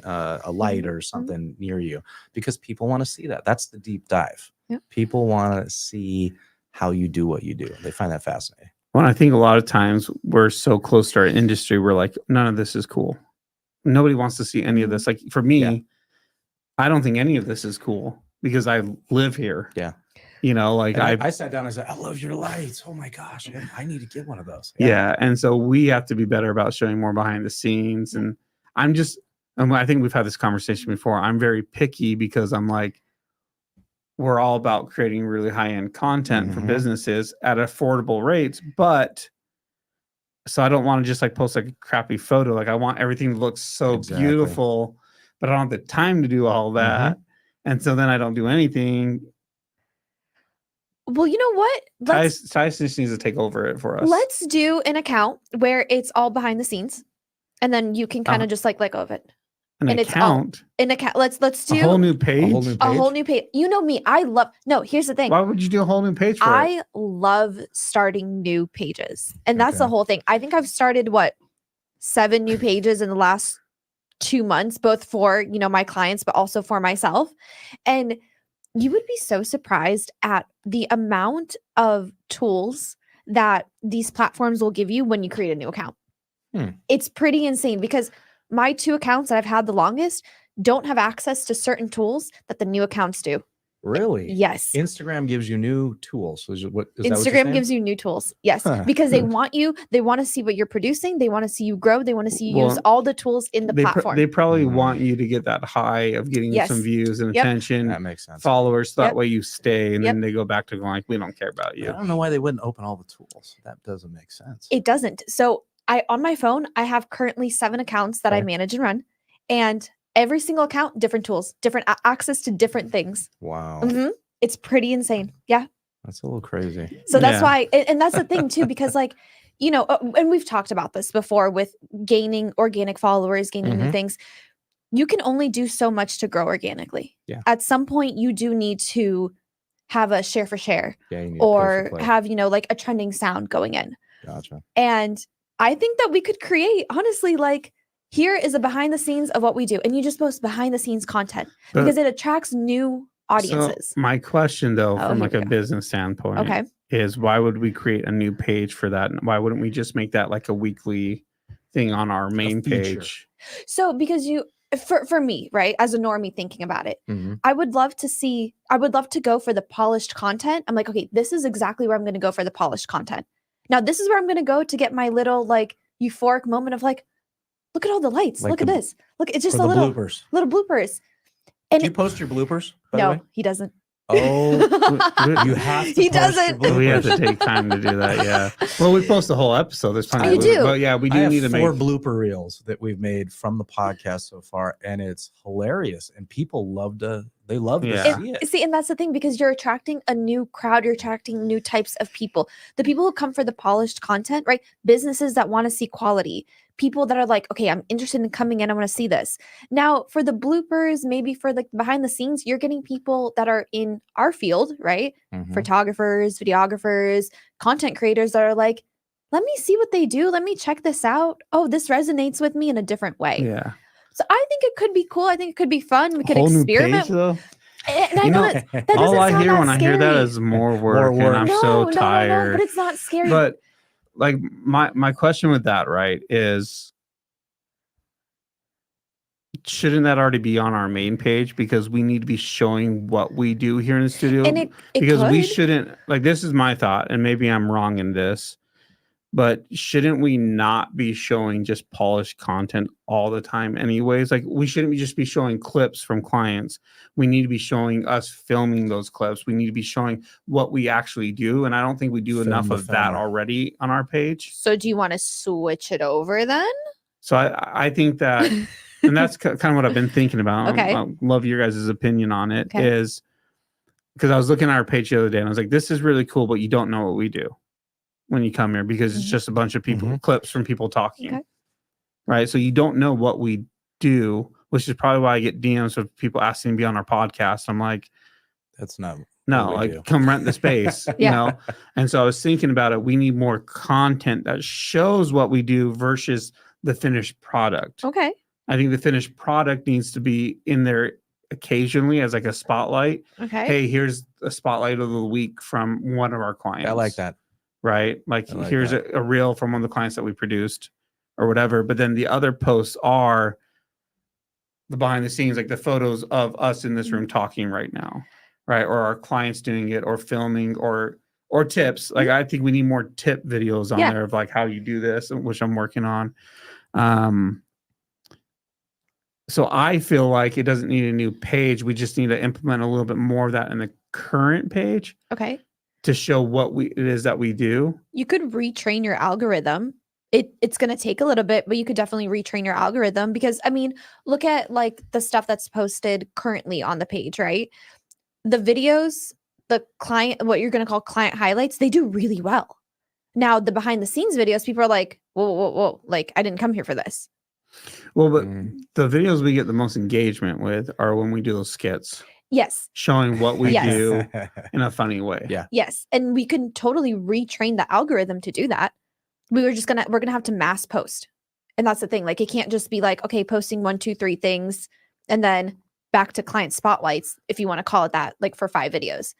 light or something near you, because people want to see that. That's the deep dive. Yep. People want to see how you do what you do. They find that fascinating. Well, I think a lot of times we're so close to our industry, we're like, none of this is cool. Nobody wants to see any of this. Like for me, Yeah. I don't think any of this is cool because I live here. Yeah. You know, like And I sat down and said, I love your lights. Oh my gosh, I need to get one of those. yeah. And so we have to be better about showing more behind the scenes. And I think we've had this conversation before. I'm very picky because I'm like, we're all about creating really high end content for Mhm. businesses at affordable rates. But so I don't want to just like post like a crappy photo. Like I want everything to look so Exactly. beautiful, but I don't have the time to do all that. And so then I don't do anything. Well, you know what? Tice just needs to take over it for us. Let's do an account where it's all behind the scenes, and then you can kind Uh-huh. of just like let go of it. An and it's all- account, An account. Let's a do whole new page. a whole new page. You know me. I love. No, here's the thing. Why would you do a whole new page for it? I love starting new pages. And that's the Okay. whole thing. I think I've started 7 new pages in the last 2 months, both for, my clients, but also for myself. And you would be so surprised at the amount of tools that these platforms will give you when you create a new account. It's pretty insane because my 2 accounts that I've had the longest don't have access to certain tools that the new accounts do. Really? Yes. Instagram gives you new tools. So is that what you're Instagram saying? gives you new tools. Yes. Huh. Because they want to see what you're producing. They want to see you grow. They want to see you use Well, all the tools in the platform. They probably Mhm. want you to get that high of getting some Yes. views and Yep. attention, That makes sense. followers. So Yep. that way you stay, and Yep. then they go back to going like, we don't care about I you. don't know why they wouldn't open all the tools. That doesn't make sense. It doesn't. So on my phone, I have currently 7 accounts that I Okay. manage and run, and every single account, different tools, different access to different things. Wow. hmm It's pretty insane. Yeah. That's a little crazy. So that's Yeah. why, and that's the thing too, because like, and we've talked about this before with gaining organic followers, gaining new Mhm. things. You can only do so much to grow organically. Yeah. At some point, you do need to have a share for share Yeah, you need to pay or for play. have, like a trending sound going in. Gotcha. And I think that we could create, honestly, like, here is a behind the scenes of what we do. And you just post behind the scenes content But- because it attracts new audiences. So my question though, Oh, from here like we a go. business standpoint, Okay. is why would we create a new page for that? And why wouldn't we just make that like a weekly thing on our main feature. page? So because for me, right, as a normie thinking about it, Mhm. I would love to go for the polished content. I'm like, okay, this is exactly where I'm going to go for the polished content. Now, this is where I'm going to go to get my little like euphoric moment of like, look at all the lights. Like Look at the- this. Look, it's just For a the little bloopers. And Do you post your bloopers? By the no, way? he doesn't. Oh, you have to. He post your doesn't. We have to bloopers. take time to do that. Yeah. Well, we post the whole episode. There's plenty. You of do. But yeah, we I do have need to 4 make. blooper reels that we've made from the podcast so far, and it's hilarious. And people love to Yeah. see it. See, and that's the thing because you're attracting a new crowd, you're attracting new types of people. The people who come for the polished content, right? Businesses that want to see quality, people that are like, okay, I'm interested in coming in, I want to see this. Now, for the bloopers, maybe for like behind the scenes, you're getting people that are in our field, right? Mhm. Photographers, videographers, content creators that are like, let me see what they do. Let me check this out. Oh, this resonates with me in a different way. Yeah. So I think it could be cool. I think it could be fun. We could Whole new experiment. page though. And I You know know, that doesn't All I sound hear that when I hear that scary. is more work, work. and I'm so No, tired. but it's not scary. But like my question with that, right, is shouldn't that already be on our main page because we need to be showing what we do here in the studio? and it because we could. shouldn't, like, this is my thought, and maybe I'm wrong in this, but shouldn't we not be showing just polished content all the time anyways? Like, we shouldn't just be showing clips from clients. We need to be showing us filming those clips. We need to be showing what we actually do, and I don't think we do Film enough the of that filmer. already on our page. So do you want to switch it over then? So I think that, and that's kind of what I've been thinking about. Okay. I love your guys' opinion on it. Okay. Is because I was looking at our page the other day and I was like, this is really cool, but you don't know what we do when you come here because it's Mhm. just a bunch of people, Mhm. clips from people talking. Okay. Right. So you don't know what we do, which is probably why I get DMs of people asking to be on our podcast. I'm like, That's not. no, what we like do. come rent the space, you Yeah. know? And so I was thinking about it. We need more content that shows what we do versus the finished product. Okay. I think the finished product needs to be in there occasionally as like a spotlight. Okay. Hey, here's a spotlight of the week from one of our clients. I like that. Right? Like, I like here's that. a reel from one of the clients that we produced or whatever. But then the other posts are the behind the scenes, like the photos of us in this Mm-hmm. room talking right now. Right. Or our clients doing it or filming or tips. Like, I think we need more tip videos on Yeah. there of like how you do this, which I'm working on. So I feel like it doesn't need a new page. We just need to implement a little bit more of that in the current page Okay. to show what it is that we do. You could retrain your algorithm. It's going to take a little bit, but you could definitely retrain your algorithm because I mean, look at like the stuff that's posted currently on the page, right? The videos, the client, what you're going to call client highlights, they do really well. Now, the behind the scenes videos, people are like, whoa, like I didn't come here for this. Well, but Mm. the videos we get the most engagement with are when we do those skits Yes. showing what we Yes. do in a funny way. Yeah. Yes. And we can totally retrain the algorithm to do that. We're going to have to mass post. And that's the thing. Like, it can't just be like, okay, posting 1, 2, 3 things and then back to client spotlights, if you want to call it that, like for 5 videos.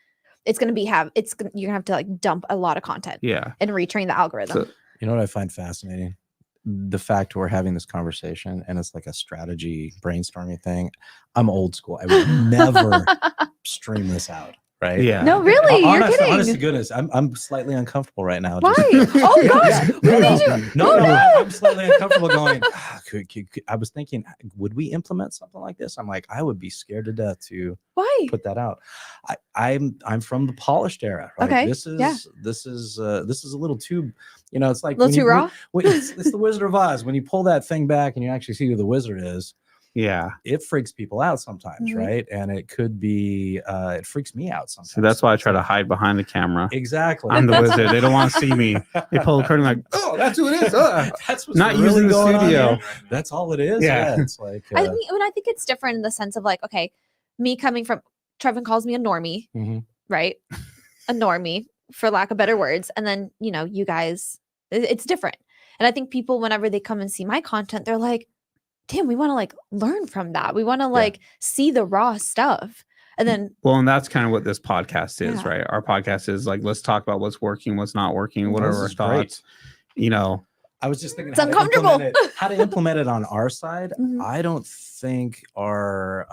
It's going to be you're going to have to like dump a lot of content Yeah. and retrain the algorithm. So- You know what I find fascinating? The fact we're having this conversation and it's like a strategy brainstorming thing. I'm old school. I would never, stream this out, right? Yeah. No, really, you're Honest to kidding. goodness, I'm slightly uncomfortable right now. Why? just- Oh gosh, No, we no, need you. no, Oh, no, no. I'm slightly uncomfortable going. I was thinking, would we implement something like this? I'm like, I would be scared to death to Why? put that out. I'm from the polished era. Right? Okay, This is yeah. this is a little too, it's like A little when too you- raw. it's the Wizard of Oz. When you pull that thing back and you actually see who the wizard is, Yeah. it freaks people out sometimes, Mhm. right? And it could be it freaks me out sometimes. So that's why I try to hide behind the camera. Exactly. I'm the wizard. They don't want to see me. They pull the curtain like, oh, that's who it is. That's what's Not really using the going on studio. here. That's all it is. Yeah. Yeah. It's like I think it's different in the sense of like, okay, me coming from Trevin calls me a normie, mhm. right? A normie, for lack of better words. And then, you guys, it's different. And I think people, whenever they come and see my content, they're like, damn, we want to like learn from that. We want to like see the raw stuff. And then well, and that's kind of what this podcast is, Yeah. right? Our podcast is like, let's talk about what's working, what's not working, what are This our is great. thoughts. I was just thinking It's uncomfortable. how to implement it on our side. Mhm. I don't think our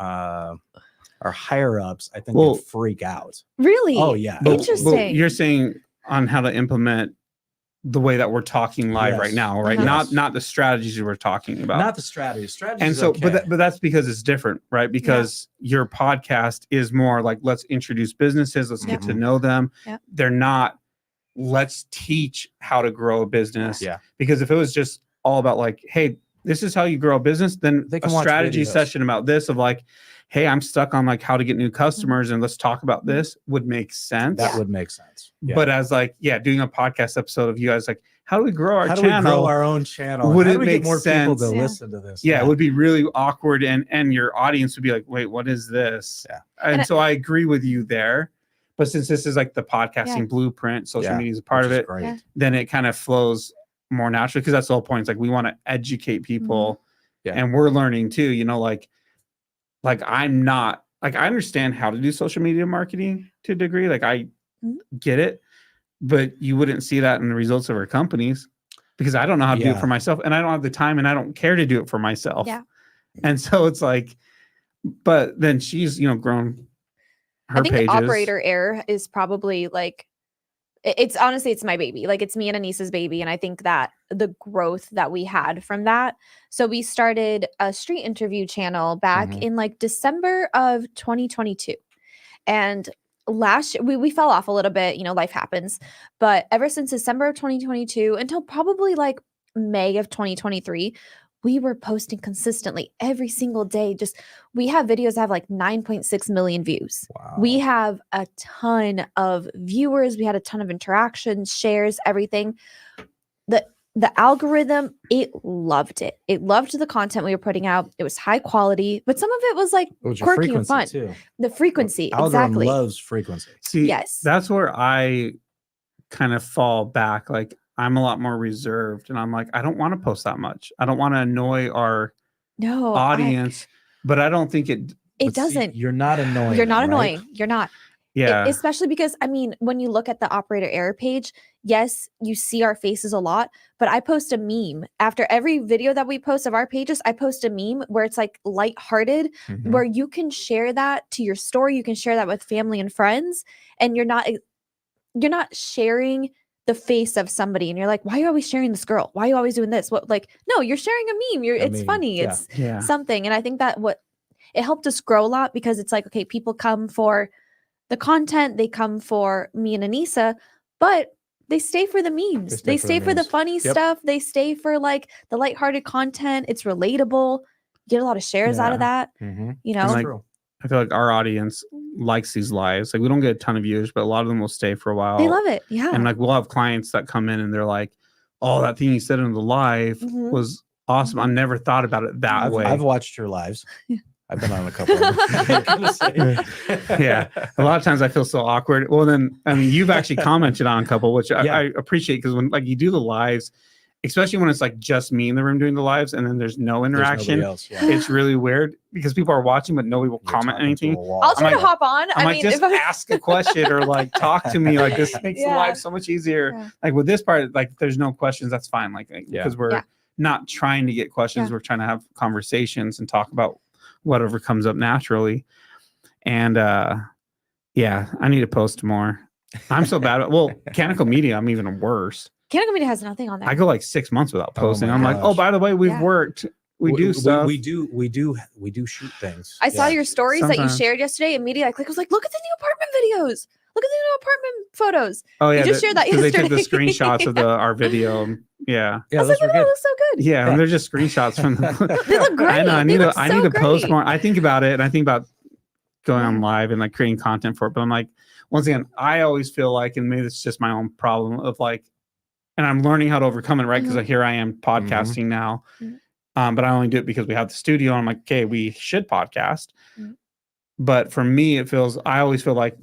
higher ups, I think Well- would freak out. really, Oh yeah. But Interesting. you're saying on how to implement the way that we're talking live Yes. right now, right? Uh-huh. Not the strategies we're talking about. Not the strategy. Strategy. And is so, okay. but that's because it's different, right? Because your podcast is more like, let's introduce businesses, let's get to Yeah. know them. Yeah. They're not, let's teach how to grow a business. Yeah. Because if it was just all about like, hey, this is how you grow a business, then They a can watch strategy videos. session about this of like, hey, I'm stuck on like how to get new customers and let's talk about this would make sense. that would make sense. Yeah. But as like, doing a podcast episode of you guys like, how do we grow our how do channel? we grow our own channel? Would How it do we make get more people sense? to Yeah. listen to this? Yeah, it would be really awkward, and your audience would be like, wait, what is this? Yeah. And And so I agree with you there. But since this is like the podcasting Yeah. blueprint, social Yeah, media is a part Which of is it, Great. Yeah. then it kind of flows more naturally because that's the whole point. It's like we want to educate people Yeah. and we're learning too, like I'm not like I understand how to do social media marketing to a degree. Like I Mhm. get it, but you wouldn't see that in the results of our companies because I don't know how to do it Yeah. for myself and I don't have the time and I don't care to do it for myself. Yeah. And so it's like, but then she's, grown her I think pages. operator error is probably like it's honestly it's my baby. Like it's me and Anissa's baby. And I think that the growth that we had from that. So we started a street interview channel back Mhm. in like December of 2022. And last year we fell off a little bit, life happens. But ever since December of 2022 until probably like May of 2023, we were posting consistently every single day. We have videos that have like 9.6 million views. Wow. We have a ton of viewers. We had a ton of interactions, shares, everything. The algorithm, it loved it. It loved the content we were putting out. It was high quality, but some of it was like It was your quirky and frequency, fun. too. The frequency, Algorithm exactly. loves frequency. See, Yes. that's where I kind of fall back. Like I'm a lot more reserved and I'm like, I don't want to post that much. I don't want to annoy our No, audience, but I don't think it, it But see, doesn't. You're not annoying. You're not them, right? annoying. You're not. yeah. Especially because when you look at the operator error page, yes, you see our faces a lot, but I post a meme after every video that we post of our pages. I post a meme where it's like lighthearted, Mhm. where you can share that to your story. You can share that with family and friends, and you're not sharing the face of somebody, and you're like, why are you always sharing this girl? Why are you always doing this? What no, you're sharing a meme. It's meme, funny. yeah. It's yeah. something, and I think that it helped us grow a lot because it's like, okay, people come for the content, they come for me and Anissa, but they stay for the memes. They stay for the memes. funny Yep. stuff. They stay for like the lighthearted content. It's relatable. You get a lot of shares out of that. Mhm. You know, And, That's like, true. I feel like our audience likes these lives. Like we don't get a ton of viewers, but a lot of them will stay for a while. they love it. Yeah. And like we'll have clients that come in and they're like, oh, that thing you said in the live Mhm. was awesome. I never thought about it that way. I've watched your lives. Yeah. I've been on a couple. Of them. Gonna say. Yeah. A lot of times I feel so awkward. Well, then, I mean, you've actually commented on a couple, which Yeah. I appreciate because when like you do the lives, especially when it's like just me in the room doing the lives and then there's no There's interaction, nobody else, yeah. it's really weird because people are watching, but nobody will You're comment talking to anything. a wall. I'll I'm try to like- hop on. I'm like, just if I- ask a question or like talk to me. Like this makes the Yeah. life so much easier. Yeah. Like with this part, like there's no questions. That's fine. Like Yeah. because we're Yeah. not trying to get questions. Yeah. We're trying to have conversations and talk about whatever comes up naturally. And Yeah, I need to post more. I'm so bad at Canonical Media, I'm even worse. Canonical Media has nothing on there. I go like 6 months without Oh posting. my I'm like, oh, gosh. by the way, we've Yeah. worked. We do stuff. We do shoot things. I saw Yeah. your stories that you Sometimes. shared yesterday. Immediately, I clicked. I was like, look at the new apartment videos. Look at the new apartment photos. Oh yeah, just shared that because they took the yesterday. screenshots of our video. Yeah, Yeah, I was those like, were wow, that good. looks so good. yeah, Yeah. and they're just screenshots from. They look great. I know. I They need to. look I need so to post great. more. I think about it, and I think about going on Yeah. live and like creating content for it. But I'm like, once again, I always feel like, and maybe it's just my own problem of like, and I'm learning how to overcome it, right? Because here I am podcasting now, Mhm. but I only do it because we have the studio. And I'm like, okay, we should podcast. Mhm. But for me, I always feel like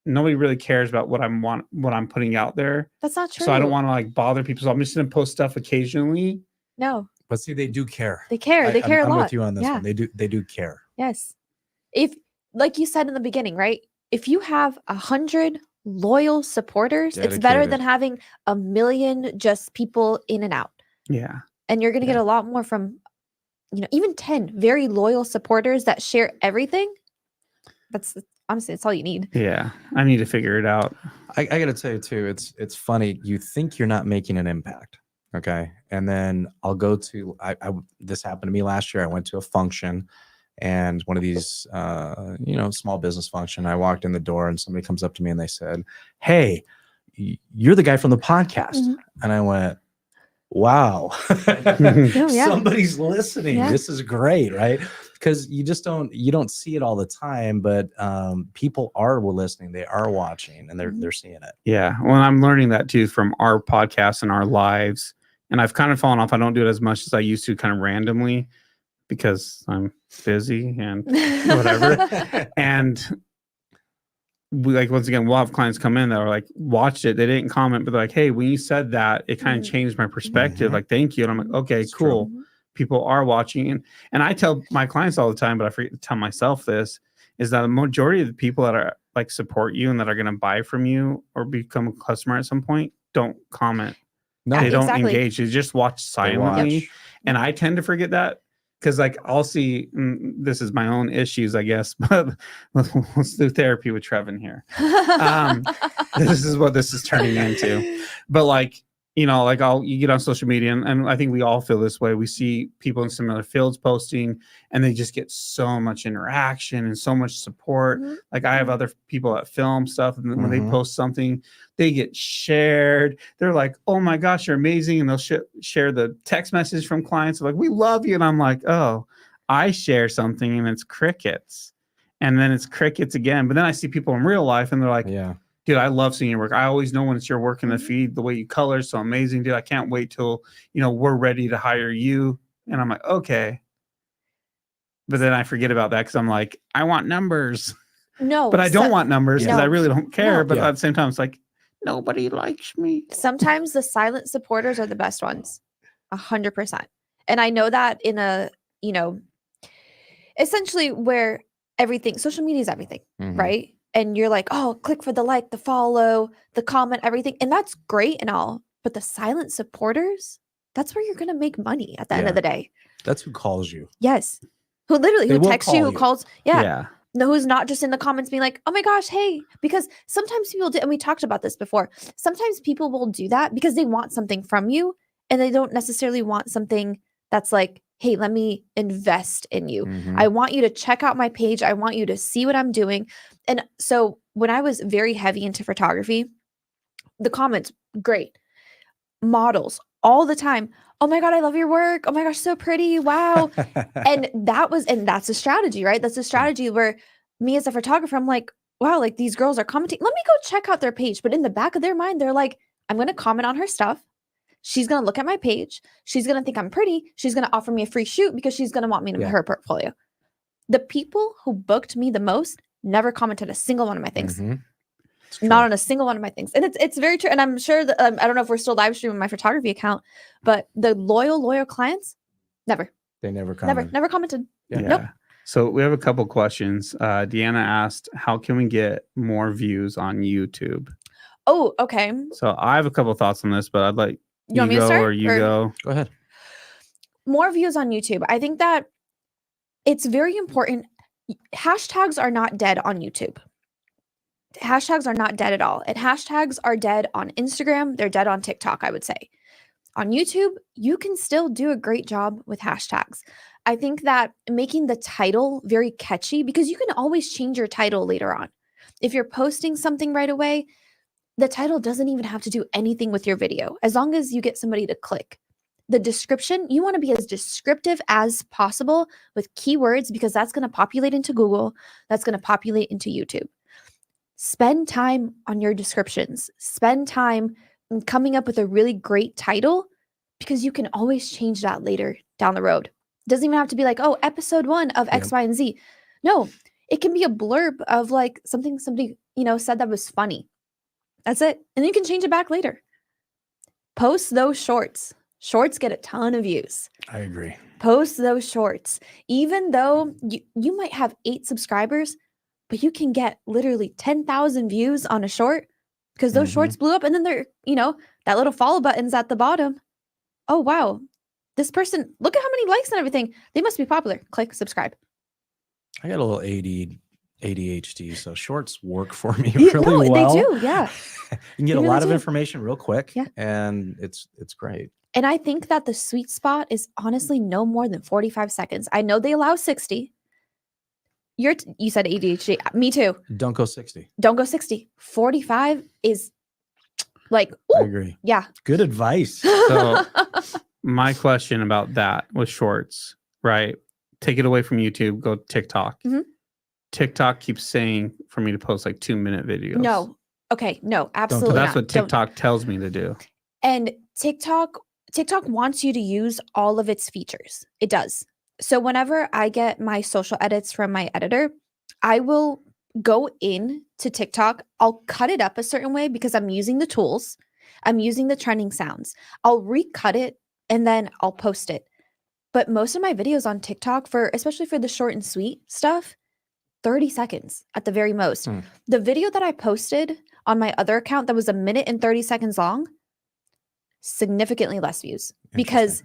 nobody really cares about what I'm putting out there. That's not true. So I don't want to like bother people. So I'm just gonna post stuff occasionally. No, But see, they do care. they care. They care I'm a lot. with you on this Yeah. one. They do care. Yes. If, like you said in the beginning, right? If you have 100 loyal supporters, it's better Dedicated. than having 1,000,000 just people in and out. Yeah. And you're going to get a lot more from, even 10 very loyal supporters that share everything. That's honestly, that's all you need. Yeah. I need to figure it out. I gotta tell you too, it's funny. You think you're not making an impact, okay? And then I'll go to this happened to me last year. I went to a function, and one of these small business function. I walked in the door, and somebody comes up to me and they said, "Hey, you're the guy from the podcast," Mhm. and I went, "Wow, Oh, yeah. somebody's listening. Yeah. This is great, right?" Because you don't see it all the time, but people are listening, they are watching, and they're seeing it. Yeah. Well, I'm learning that too from our podcast and our lives. And I've kind of fallen off. I don't do it as much as I used to, kind of randomly, because I'm busy and whatever. And we, like, once again, we'll have clients come in that are like, watched it. They didn't comment, but they're like, hey, when you said that, it kind of Mhm. changed my perspective. Mhm. Like, thank you. And I'm like, okay, It's true. cool. People are watching. And I tell my clients all the time, but I forget to tell myself this, is that the majority of the people that are like support you and that are going to buy from you or become a customer at some point don't comment. No, They don't exactly. engage. They just watch they silently. watch. And I tend to forget that because, like, I'll see, this is my own issues, I guess, but let's do therapy with Trevin here. This is what this is turning into. But, like, like you get on social media, and I think we all feel this way. We see people in similar fields posting, and they just get so much interaction and so much support. Mhm. Like, I have other people that film stuff, and when they Mhm. post something, they get shared. They're like, "Oh my gosh, you're amazing!" And they'll share the text message from clients like, "We love you," and I'm like, "Oh, I share something, and it's crickets." And then it's crickets again. But then I see people in real life, and they're like, Yeah. dude, I love seeing your work. I always know when it's your work in the Mhm. feed, the way you color is so amazing, dude. I can't wait till, we're ready to hire you. And I'm like, okay. But then I forget about that because I'm like, I want numbers. No, But I don't want numbers because No. I really don't care. No. But Yeah. at the same time, it's like, nobody likes me. Sometimes the silent supporters are the best ones. 100%. And I know that in a, essentially where social media is everything, Mhm. right? And you're like, oh, click for the like, the follow, the comment, everything. And that's great and all. But the silent supporters, that's where you're going to make money at the end Yeah. of the day. That's who calls you. Yes. Who They will texts you, call who you. calls. Yeah. Yeah. No, who's not just in the comments being like, oh my gosh, hey, because sometimes people do, and we talked about this before. Sometimes people will do that because they want something from you and they don't necessarily want something that's like, hey, let me invest in you. Mhm. I want you to check out my page. I want you to see what I'm doing. And so when I was very heavy into photography, the comments, great. Models all the time. Oh my God, I love your work. Oh my gosh, so pretty. Wow. and that's a strategy, right? That's a strategy where me as a photographer, I'm like, wow, like these girls are commenting. Let me go check out their page. But in the back of their mind, they're like, I'm going to comment on her stuff. She's going to look at my page. She's going to think I'm pretty. She's going to offer me a free shoot because she's going to want me to Yeah. her portfolio. The people who booked me the most never commented a single one of my things. Mhm. It's Not true. on a single one of my things. And it's very true. And I'm sure that I don't know if we're still live streaming my photography account, but the loyal clients, never They never comment. never commented. Yeah. Yeah. Nope. So we have a couple questions. Deanna asked, how can we get more views on YouTube? Oh, okay. So I have a couple thoughts on this, but I'd like You want me to go start, or you or- go. Go ahead. More views on YouTube. I think that it's very important. Hashtags are not dead on YouTube. hashtags are not dead at all. And hashtags are dead on Instagram. They're dead on TikTok, I would say. On YouTube, you can still do a great job with hashtags. I think that making the title very catchy, because you can always change your title later on. If you're posting something right away, the title doesn't even have to do anything with your video, as long as you get somebody to click. The description, you want to be as descriptive as possible with keywords, because that's going to populate into Google, that's going to populate into YouTube. Spend time on your descriptions. Spend time in coming up with a really great title, because you can always change that later down the road. It doesn't even have to be like, oh, episode 1 of X, Y, and Z. No, it can be a blurb of like something somebody, said that was funny. That's it. And then you can change it back later. Post those shorts. Shorts get a ton of views. I agree. Post those shorts. Even though you might have 8 subscribers, but you can get literally 10,000 views on a short because those shorts blew up. And then they're, that little follow button's at the bottom. Oh, wow. This person, look at how many likes and everything. They must be popular. Click subscribe. I got a little ADHD, so shorts work for me Yeah, really well. They do, yeah. You can get They a lot really of do. information real quick, Yeah. and it's great. And I think that the sweet spot is honestly no more than 45 seconds. I know they allow 60. You said ADHD. Me too. Don't go 60. Don't go 60. 45 is like, I ooh, agree. yeah. Good advice. So my question about that with shorts, right? Take it away from YouTube, go TikTok. Mhm. TikTok keeps saying for me to post like 2-minute videos. No. Okay. No, So absolutely that's not. what Don't. TikTok tells me to do. And TikTok wants you to use all of its features. It does. So whenever I get my social edits from my editor, I will go in to TikTok. I'll cut it up a certain way because I'm using the tools. I'm using the trending sounds. I'll recut it and then I'll post it. But most of my videos on TikTok, especially for the short and sweet stuff, 30 seconds at the very most. Hmm. The video that I posted on my other account that was 1 minute and 30 seconds long, significantly less views, because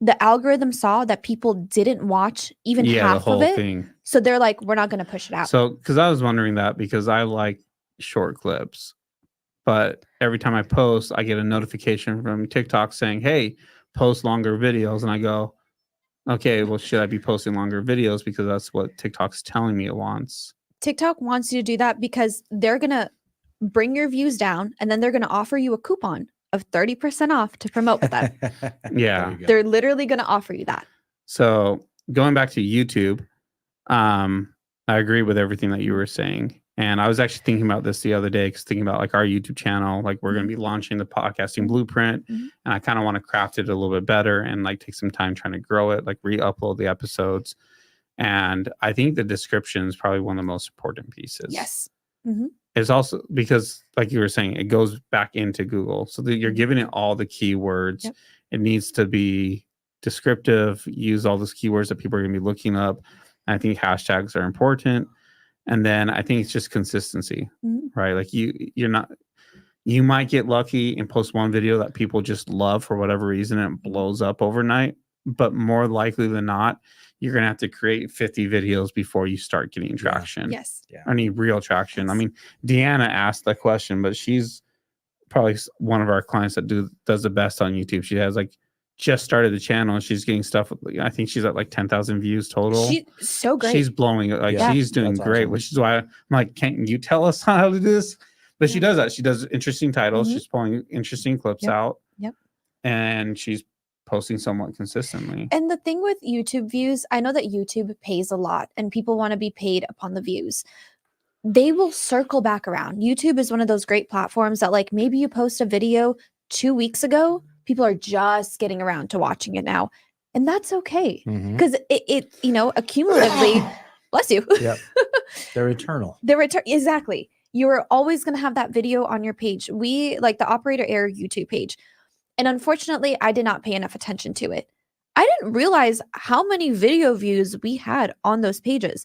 the algorithm saw that people didn't watch even the half whole of it. thing. So they're like, we're not going to push it out. So, because I was wondering that because I like short clips, but every time I post, I get a notification from TikTok saying, hey, post longer videos. And I go, okay, well, should I be posting longer videos? Because that's what TikTok's telling me it wants. TikTok wants you to do that because they're going to bring your views down and then they're going to offer you a coupon of 30% off to promote with them. Yeah. There you go. They're literally going to offer you that. So going back to YouTube, I agree with everything that you were saying. And I was actually thinking about this the other day, because thinking about like our YouTube channel, like we're going to be launching the podcasting blueprint, and I kind of want to craft it a little bit better and like take some time trying to grow it, like re-upload the episodes. And I think the description is probably one of the most important pieces. Yes. It's also because, like you were saying, it goes back into Google. So that you're giving it all the keywords. Yep. It needs to be descriptive, use all those keywords that people are going to be looking up. And I think hashtags are important. And then I think it's just consistency, right? Like you might get lucky and post one video that people just love for whatever reason and it blows up overnight. But more likely than not, you're going to have to create 50 videos before you start getting traction. Yes. Or any real traction. Yes. I mean, Deanna asked the question, but she's probably one of our clients that does the best on YouTube. She has like just started the channel and she's getting stuff. I think she's at like 10,000 views total. She's so great. She's blowing it. Like Yeah, she's doing that's great, awesome. which is why I'm like, can't you tell us how to do this? But she does that. She does interesting titles. She's pulling interesting clips out. Yep. And she's posting somewhat consistently. And the thing with YouTube views, I know that YouTube pays a lot and people want to be paid upon the views. They will circle back around. YouTube is one of those great platforms that like maybe you post a video 2 weeks ago, people are just getting around to watching it now. And that's okay. Because it accumulatively, bless you. Yep. They're eternal. Exactly. You're always going to have that video on your page. We like the Operator Air YouTube page. And unfortunately, I did not pay enough attention to it. I didn't realize how many video views we had on those pages.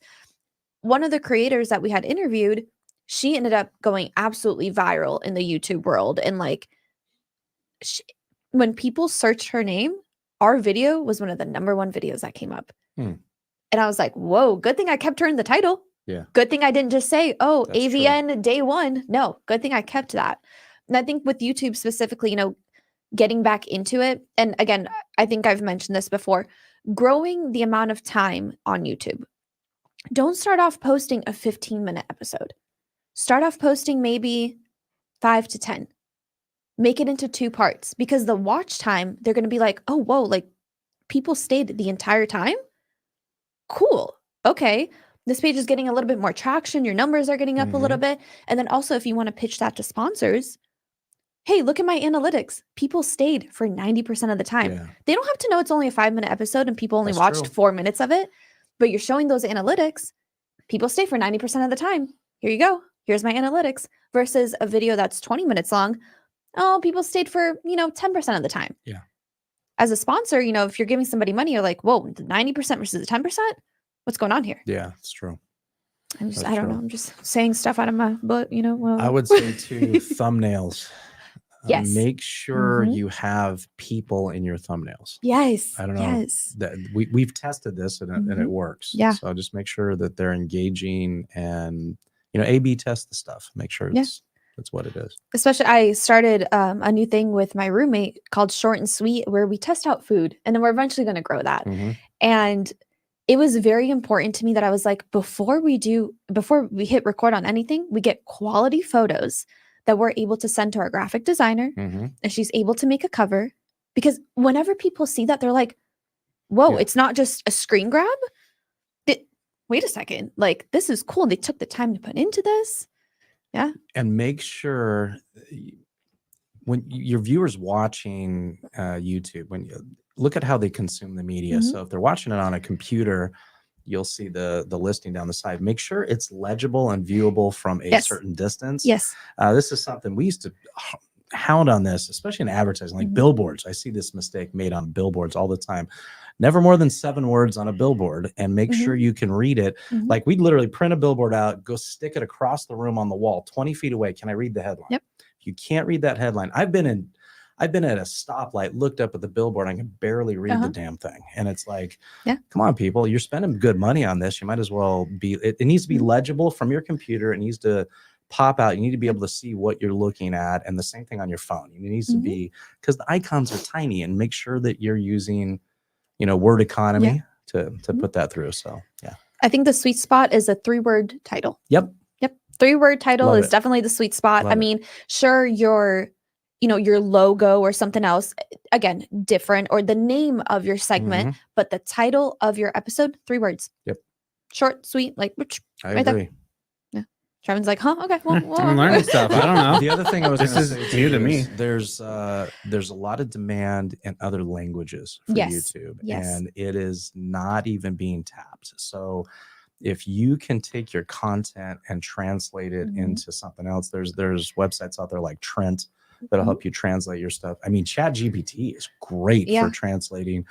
One of the creators that we had interviewed, she ended up going absolutely viral in the YouTube world. And like, when people searched her name, our video was one of the #1 videos that came up. And I was like, whoa, good thing I kept her in the title. Yeah. Good thing I didn't just say, oh, That's true. AVN day one. No, good thing I kept that. And I think with YouTube specifically, getting back into it. And again, I think I've mentioned this before, growing the amount of time on YouTube. Don't start off posting a 15-minute episode. Start off posting maybe 5 to 10. Make it into 2 parts, because the watch time, they're going to be like, oh, whoa, like people stayed the entire time? Cool. Okay. This page is getting a little bit more traction. Your numbers are getting up a little bit. And then also, if you want to pitch that to sponsors, hey, look at my analytics. People stayed for 90% of the time. Yeah. They don't have to know it's only a 5-minute episode and people only That's watched true. 4 minutes of it, but you're showing those analytics. People stay for 90% of the time. Here you go. Here's my analytics, versus a video that's 20 minutes long. Oh, people stayed for, 10% of the time. Yeah. As a sponsor, if you're giving somebody money, you're like, whoa, the 90% versus the 10%? What's going on here? Yeah, it's true. I don't true. know. I'm just saying stuff out of my butt, well. I would say too, thumbnails. Yes. Make sure Mhm. you have people in your thumbnails. Yes. I don't know. Yes. That we've tested this and it works. Yeah. So just make sure that they're engaging and A/B test the stuff. Make sure that's what it is. Especially, I started a new thing with my roommate called Short and Sweet, where we test out food, and then we're eventually going to grow that. Mhm. And it was very important to me that I was like, before we hit record on anything, we get quality photos that we're able to send to our graphic designer, Mhm. and she's able to make a cover. Because whenever people see that, they're like, whoa, Yeah. it's not just a screen grab. Wait a second. Like, this is cool. They took the time to put into this. And make sure when your viewers watching YouTube, when you look at how they consume the media. Mhm. So if they're watching it on a computer, you'll see the listing down the side. Make sure it's legible and viewable from a Yes. certain distance. Yes. This is something we used to hound on this, especially in advertising, like Mhm. billboards. I see this mistake made on billboards all the time. Never more than 7 words on a billboard, and make Mhm. sure you can read it. Mhm. Like, we'd literally print a billboard out, go stick it across the room on the wall, 20 feet away. Can I read the headline? Yep. If you can't read that headline, I've been at a stoplight, looked up at the billboard, I can barely read Uh-huh. the damn thing. And it's like, Yeah. come on, people, you're spending good money on this. You might as well be, it needs to be Mhm. legible from your computer. It needs to pop out. You need to be able to see what you're looking at. And the same thing on your phone. It needs to Mhm. be, because the icons are tiny, and make sure that you're using, word economy to Mhm. put that through. So yeah. I think the sweet spot is a 3-word title. Yep. 3-word title Love is it. definitely the sweet spot. Love I it. mean, sure, your logo or something else, again, different, or the name of your segment, Mhm. but the title of your episode, 3 words. Yep. Short, sweet, like, I Right there. agree. Trevin's like, huh? Okay. Well, I'm learning stuff. I don't know. The other thing I was This gonna is say new too to me. is there's a lot of demand in other languages for Yes. YouTube, Yes. and it is not even being tapped. So if you can take your content and translate it Mhm. into something else, there's websites out there like Trent that'll Mhm. help you translate your stuff. I mean, ChatGPT is great Yeah. for translating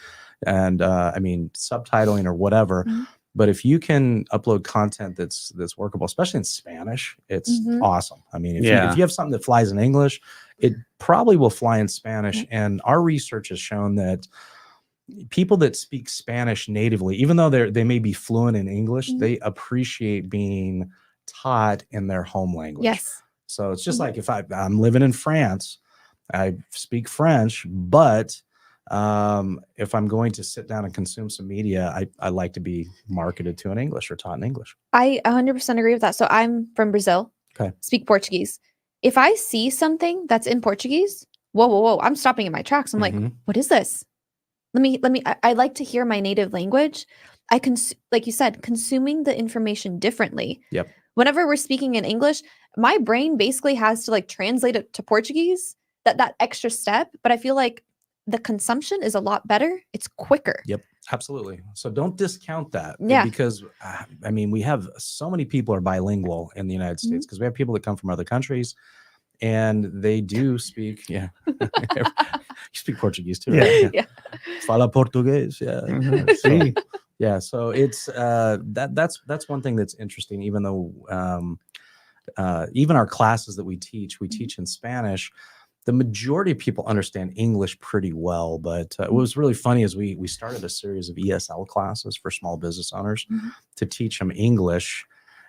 and subtitling or whatever. Mhm. But if you can upload content that's workable, especially in Spanish, it's Mhm. awesome. I mean, if Yeah. you have something that flies in English, it probably will fly in Spanish. Yeah. And our research has shown that people that speak Spanish natively, even though they may be fluent in English, Mhm. they appreciate being taught in their home language. Yes. So it's just Mhm. like if I'm living in France, I speak French, but if I'm going to sit down and consume some media, I like to be marketed to in English or taught in English. I 100% agree with that. So I'm from Brazil. Okay. Speak Portuguese. If I see something that's in Portuguese, whoa, I'm stopping in my tracks. I'm like, Mhm. what is this? Let me. I like to hear my native language. Like you said, consuming the information differently. Yep. Whenever we're speaking in English, my brain basically has to like translate it to Portuguese. That extra step, but I feel like the consumption is a lot better. It's quicker. Yep, absolutely. So don't discount that. Yeah. Because we have so many people are bilingual in the United States because we have people that come from other countries and they do speak. Yeah. You speak Portuguese too, right? Yeah. Fala português. Yeah. Mhm. So, See. yeah. So it's that's one thing that's interesting, even though even our classes that we teach in Spanish. The majority of people understand English pretty well, but what was really funny is we started a series of ESL classes for small business owners Mhm. to teach them English.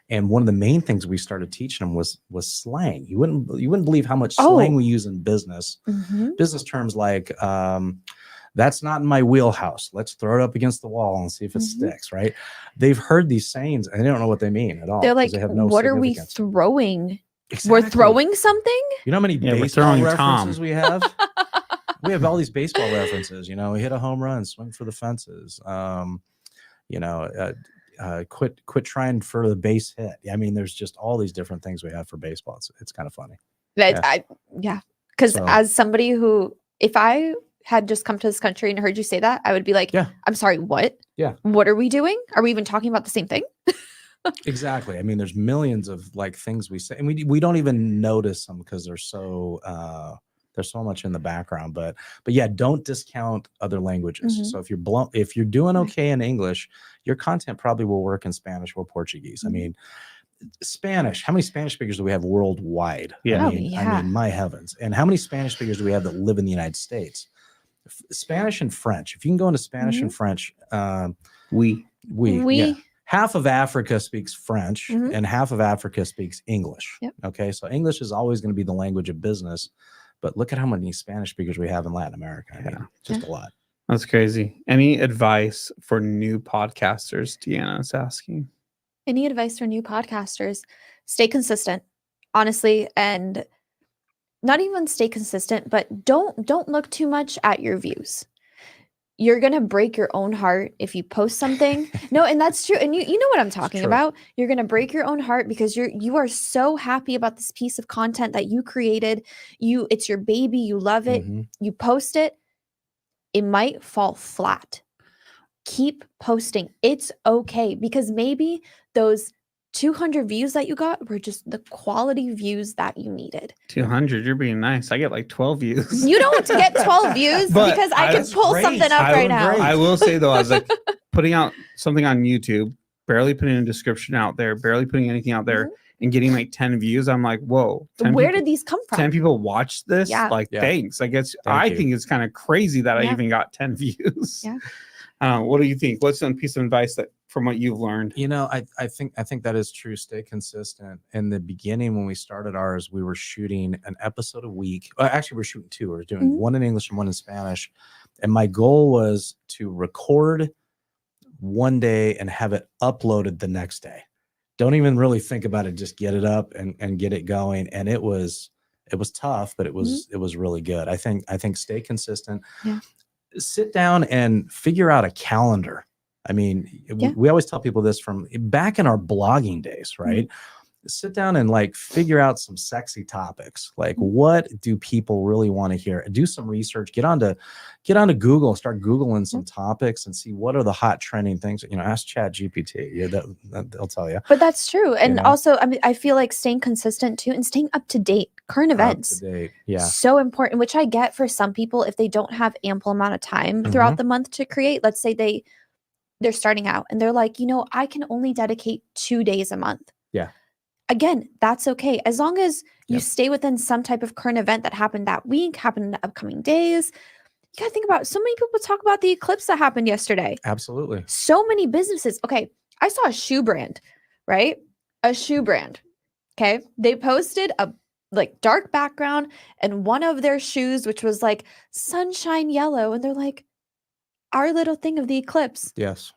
And one of the main things we started teaching them was slang. You wouldn't believe how much Oh. slang we use in business. Mhm. Business terms like that's not in my wheelhouse. Let's throw it up against the wall and see if it Mhm. sticks, right? They've heard these sayings and they don't know what they mean at all. They're 'cause like, they have no what are we significance. throwing? Exactly. We're throwing something? You know how many Yeah, we're baseball throwing references Tom. we have? We have all these baseball references. You know, we hit a home run, swing for the fences. You know, quit trying for the base hit. I mean, there's just all these different things we have for baseball. It's kind of funny. Yeah. Because So- as somebody who, if I had just come to this country and heard you say that, I would be like, Yeah. I'm sorry, what? Yeah. What are we doing? Are we even talking about the same thing? Exactly. I mean, there's millions of like things we say, and we don't even notice them because they're so there's so much in the background. But yeah, don't discount other languages. Mhm. So if you're doing Right. okay in English, your content probably will work in Spanish or Portuguese. I Mhm. mean, Spanish. How many Spanish speakers do we have worldwide? Yeah. Oh, I yeah. mean, my heavens. And how many Spanish speakers do we have that live in the United States? Spanish and French. If you can go into Spanish and French, We yeah. Half of Africa speaks French Mhm. and half of Africa speaks English. Yep. Okay. So English is always going to be the language of business. But look at how many Spanish speakers we have in Latin America. I mean, Yeah. just a lot. That's crazy. Any advice for new podcasters? Deanna is asking. Any advice for new podcasters? Stay consistent, honestly, and not even stay consistent, but don't look too much at your views. You're gonna break your own heart if you post something. No, and that's true. And you know what I'm talking true. about. You're gonna break your own heart because you are so happy about this piece of content that you created. It's your baby, you love it, Mhm. you post it, it might fall flat. Keep posting. It's okay because maybe those 200 views that you got were just the quality views that you needed. 200. You're being nice. I get like 12 views. You don't get 12 views But because I can that's pull great. something up I right would now. agree. I will say though, I was like putting out something on YouTube, barely putting a description out there, barely putting anything out there, and getting like 10 views. I'm like, whoa, 10 Where people, did these come from? 10 people watch this? Yeah. Like, Yeah. thanks. I guess Thank I you. think it's kind of crazy that I Yeah. even got 10 views. Yeah. What do you think? What's some piece of advice that from what you've learned? You know, I think that is true. Stay consistent. In the beginning, when we started ours, we were shooting an episode a week. Actually, we're shooting two. We're doing Mhm. one in English and one in Spanish. And my goal was to record one day and have it uploaded the next day. Don't even really think about it. Just get it up and get it going. And it was tough, but it was really good. I think stay consistent. Yeah. Sit down and figure out a calendar. I mean, Yeah. we always tell people this from back in our blogging days, right? Sit down and like figure out some sexy topics. Like, what do people really want to hear? Do some research. Get onto Google. Start Googling some topics and see what are the hot trending things. You know, ask Chat GPT. Yeah, they'll tell you. But that's true. And know? also, I mean, I feel like staying consistent too and staying up to date. Current events. Up to date. Yeah. So important, which I get for some people if they don't have ample amount of time throughout the month to create. Let's say they're starting out and they're like, I can only dedicate 2 days a month. Yeah. Again, that's okay. As long as you Yep. stay within some type of current event that happened that week, happened in the upcoming days. You got to think about so many people talk about the eclipse that happened yesterday. Absolutely. So many businesses. Okay. I saw a shoe brand, right? A shoe brand. Okay. They posted a like dark background and one of their shoes, which was like sunshine yellow. And they're like, our little thing of the eclipse. Yes.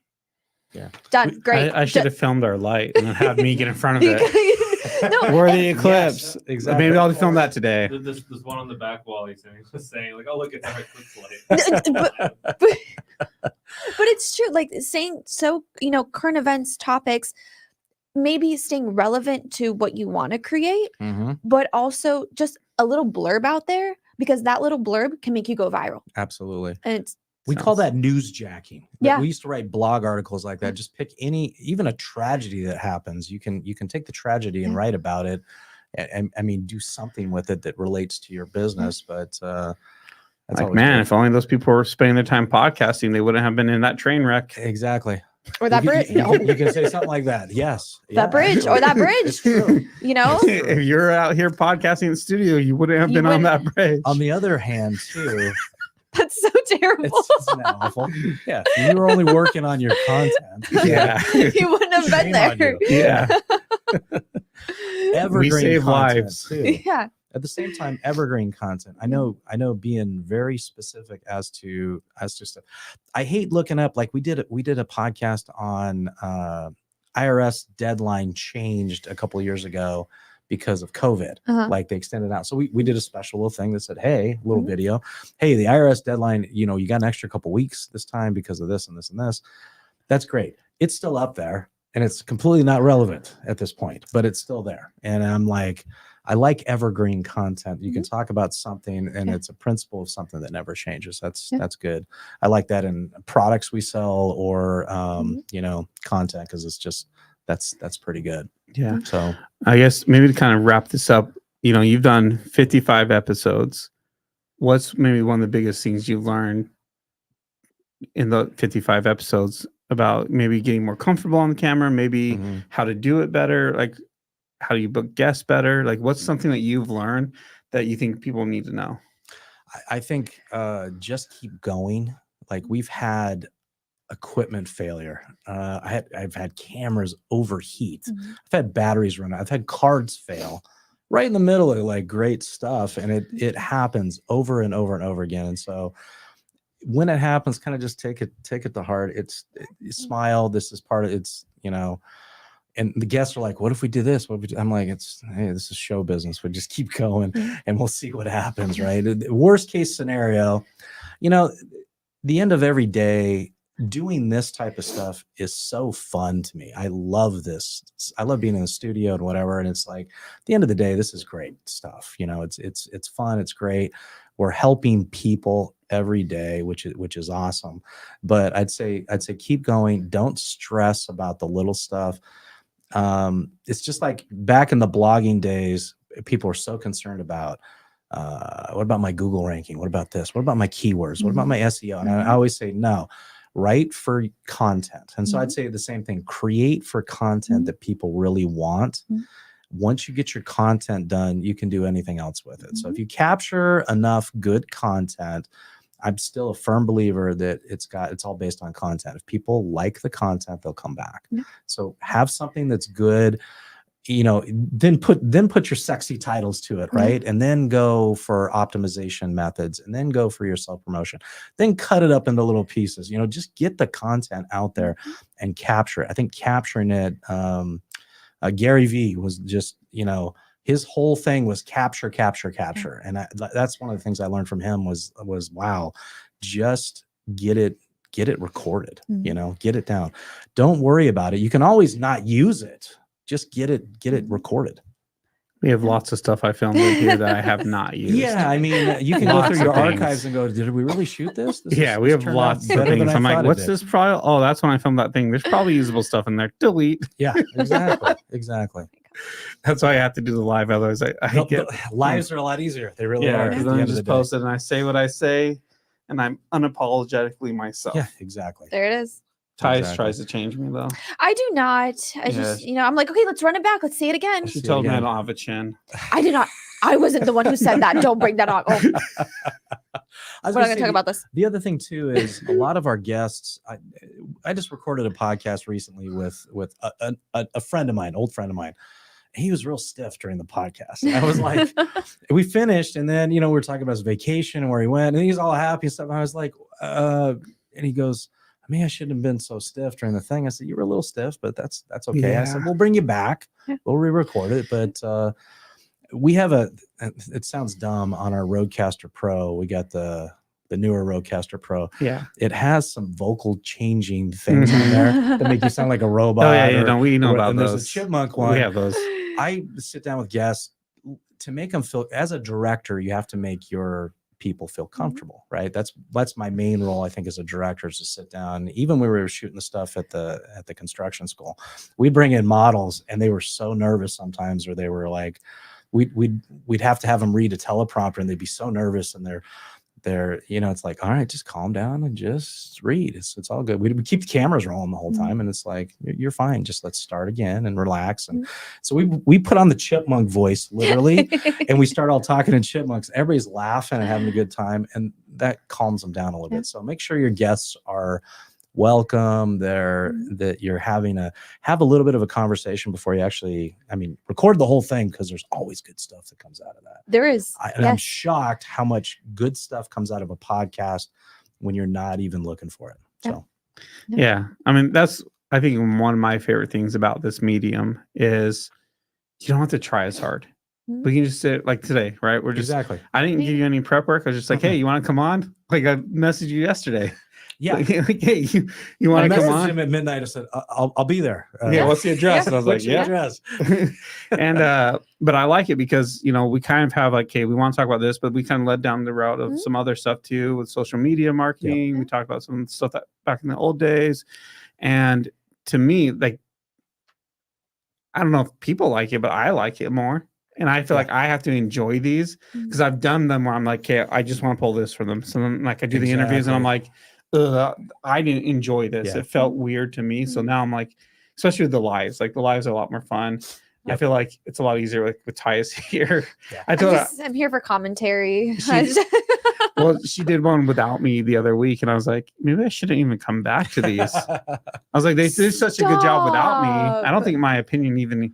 Done. Great. I should have filmed our light and then had me get in front of it. No, We're the eclipse. Yes, exactly. Maybe I'll film that today. There's one on the back wall he's saying like, oh look, it's our eclipse light. but it's true. Like saying so, current events, topics, maybe staying relevant to what you want to create, Mhm. but also just a little blurb out there because that little blurb can make you go viral. Absolutely. And it's We call Sounds- that newsjacking. Yeah. We used to write blog articles like that. Just pick even a tragedy that happens. You can take the tragedy and Yeah. write about it. And I mean, do something with it that relates to your business. But that's Like, always man, good. if only those people were spending their time podcasting, they wouldn't have been in that train wreck. Exactly. or that You bridge. can- you can say something like that. Yes. That bridge or that It's bridge. true. If you're out here podcasting in the studio, you wouldn't have You been on that bridge. On the other hand, too, That's so terrible. it's not awful. Yeah. If you were only working on your content. Yeah. You wouldn't have been Shame on there. you. Yeah. Evergreen save content lives. too. Yeah. At the same time, evergreen content. I know being very specific as to stuff. I hate looking up, like we did a podcast on IRS deadline changed a couple of years ago because of COVID. Uh-huh. Like they extended out. So we did a special little thing that said, hey, little Mhm. video. Hey, the IRS deadline, you got an extra couple weeks this time because of this and this and this. That's great. It's still up there and it's completely not relevant at this point, but it's still there. And I'm like, I like evergreen content. You can talk about something and it's a principle of something that never changes. That's good. I like that in products we sell or content, because it's just that's pretty good. Yeah. So I guess maybe to kind of wrap this up, you've done 55 episodes. What's maybe one of the biggest things you've learned in the 55 episodes about maybe getting more comfortable on the camera, maybe how to do it better, like how do you book guests better? Like what's something that you've learned that you think people need to know? I think just keep going. Like we've had equipment failure. I've had cameras overheat. I've had batteries run out. I've had cards fail right in the middle of like great stuff. And it happens over and over and over again. And so when it happens, kind of just take it to heart. You smile. This is part of it's, and the guests are like, what if we do this? What if we do? I'm like, hey, this is show business. We just keep going and we'll see what happens. Right. The worst case scenario, the end of every day, doing this type of stuff is so fun to me. I love this. I love being in the studio and whatever. And it's like, at the end of the day, this is great stuff. It's fun. It's great. We're helping people every day, which is awesome. But I'd say keep going. Don't stress about the little stuff. It's just like back in the blogging days, people were so concerned about what about my Google ranking? What about this? What about my keywords? What about my SEO? And I always say, no, write for content. And so I'd say the same thing, create for content that people really want. Once you get your content done, you can do anything else with it. So if you capture enough good content, I'm still a firm believer that it's all based on content. If people like the content, they'll come back. So have something that's good, then put your sexy titles to it, right? And then go for optimization methods, and then go for your self-promotion. Then cut it up into little pieces. Just get the content out there and capture it. I think capturing it, Gary Vee was just, his whole thing was capture. And that's one of the things I learned from him was wow, just get it recorded, get it down. Don't worry about it. You can always not use it. Just get it recorded. We have lots of stuff I filmed in here that I have not used. Yeah, I mean, you can go through your archives and go, did we really shoot this? We have lots of things. I'm like, what's this file? Oh, that's when I filmed that thing. There's probably usable stuff in there. Delete. Yeah, exactly. That's why I have to do the live. Otherwise, lives are a lot easier. They really are. Because then I just post it and I say what I say, and I'm unapologetically myself. Yeah, exactly. There it is. Tice tries to change me though. I do not. I just, I'm like, okay, let's run it back. Let's say it again. She told me I don't have a chin. I did not. I wasn't the one who said that. Don't bring that on. Oh. We're not going to talk about this. The other thing too is a lot of our guests. I just recorded a podcast recently with a friend of mine, old friend of mine. He was real stiff during the podcast. And I was like, we finished, and then we were talking about his vacation and where he went, and he's all happy and stuff. And I was like, and he goes, I shouldn't have been so stiff during the thing. I said, you were a little stiff, but that's okay. Yeah. I said, we'll bring you back. We'll re-record it. But we have it sounds dumb, on our Rodecaster Pro. We got the newer Rodecaster Pro. Yeah. It has some vocal changing things on there that make you sound like a robot. Oh, yeah. We know about those. There's a chipmunk one. We have those. I sit down with guests to make them feel, as a director, you have to make your people feel comfortable, right? That's my main role, I think, as a director, is to sit down. Even when we were shooting the stuff at the construction school, we'd bring in models and they were so nervous sometimes, or they were like, we'd have to have them read a teleprompter and they'd be so nervous, and they're it's like, all right, just calm down and just read. It's all good. We keep the cameras rolling the whole time, and it's like, you're fine. Just let's start again and relax. And so we put on the chipmunk voice, literally, and we start all talking in chipmunks. Everybody's laughing and having a good time, and that calms them down a little bit. So make sure your guests are welcome. They're that you're having have a little bit of a conversation before you actually, record the whole thing, because there's always good stuff that comes out of that. There is. And I'm shocked how much good stuff comes out of a podcast when you're not even looking for it. So Yeah. I mean, that's, I think one of my favorite things about this medium is you don't have to try as hard. Mhm. We can just sit like today, right? We're just, exactly. I didn't give you any prep work. I was just like, hey, you want to come on? Like I messaged you yesterday. Yeah. Like, hey, you I want to come messaged on? him at midnight. I said, I'll be there. Yeah, what's the address? Yeah. And I was What's like, your yeah. address? And but I like it because we kind of have like, okay, we want to talk about this, but we kind of led down the route of Mhm. some other stuff too with social media marketing. We talked about some stuff that back in the old days. And to me, like, I don't know if people like it, but I like it more. And I feel like I have to enjoy these because I've done them where I'm like, okay, I just want to pull this for them. So then like I do the interviews and I'm like, I didn't enjoy this. Yeah. It felt weird to me. So now I'm like, especially with the lives, like the lives are a lot more fun. I feel like it's a lot easier with Tyus here. Yeah. I told her, I'm here for commentary. well, she did one without me the other week, and I was like, maybe I shouldn't even come back to these. I was like, they did such a good job without me. I don't Stop. think my opinion even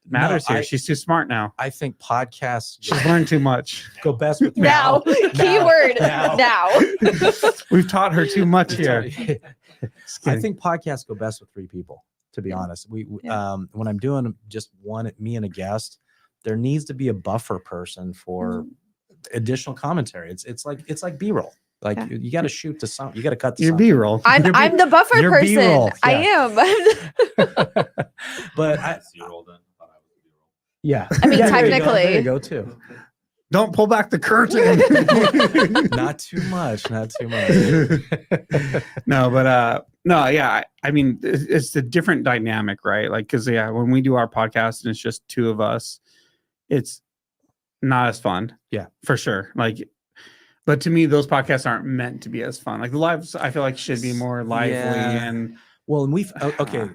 matters here. I- She's too smart now. I think podcasts She's learned too much. go best with now, keyword Now. now. We've taught her too much here. Just I kidding. think podcasts go best with 3 people, to be honest. When I'm doing just me and a guest, there needs to be a buffer person for additional commentary. It's like B-roll. Like Yeah. you got to shoot to some, you got to cut to Your something. B-roll. I'm the buffer you're person. B-roll, I yeah. am. But Zero then. Thought I was zero. yeah, I mean, Yeah, there you go. technically. There you go too. Don't pull back the curtain. Not too much. Not too much. No, but no, yeah. I mean, it's a different dynamic, right? Like, because when we do our podcast and it's just 2 of us, it's not as fun. Yeah, for sure. Like, but to me, those podcasts aren't meant to be as fun. Like the lives, I feel like should be more lively Yeah. and Well, and okay,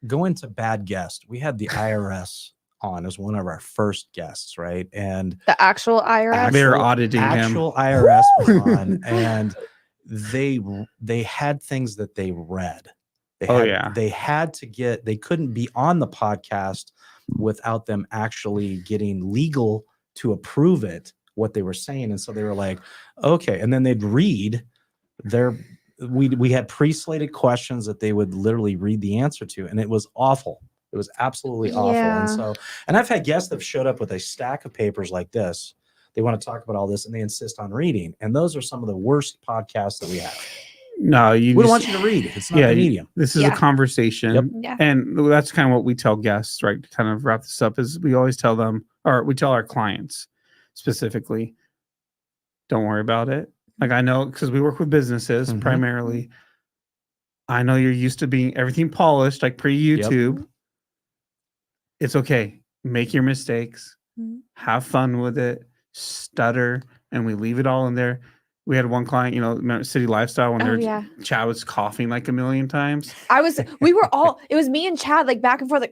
going to bad guest. We had the IRS on as one of our first guests, right? And The actual IRS. they're auditing him. actual IRS was on, and they had things that they read. They had to get. They couldn't be on the podcast without them actually getting legal to approve it, what they were saying. And so they were like, okay. And then they'd read we had pre-slated questions that they would literally read the answer to, and it was awful. It was absolutely awful. Yeah. And I've had guests that have showed up with a stack of papers like this. They want to talk about all this and they insist on reading. And those are some of the worst podcasts that we have. No, We don't want you to read. It's not the medium. This is a Yeah. conversation. Yep. Yeah. And that's kind of what we tell guests, right? To kind of wrap this up is we always tell them, or we tell our clients specifically, don't worry about it. Like I know, because we work with businesses Mhm. primarily. I know you're used to being everything polished, like pre-YouTube. It's okay. Make your mistakes, Mhm. have fun with it, stutter, and we leave it all in there. We had one client, remember City Lifestyle when Oh, yeah. Chad was coughing like a million times. We were all, it was me and Chad, like back and forth, like,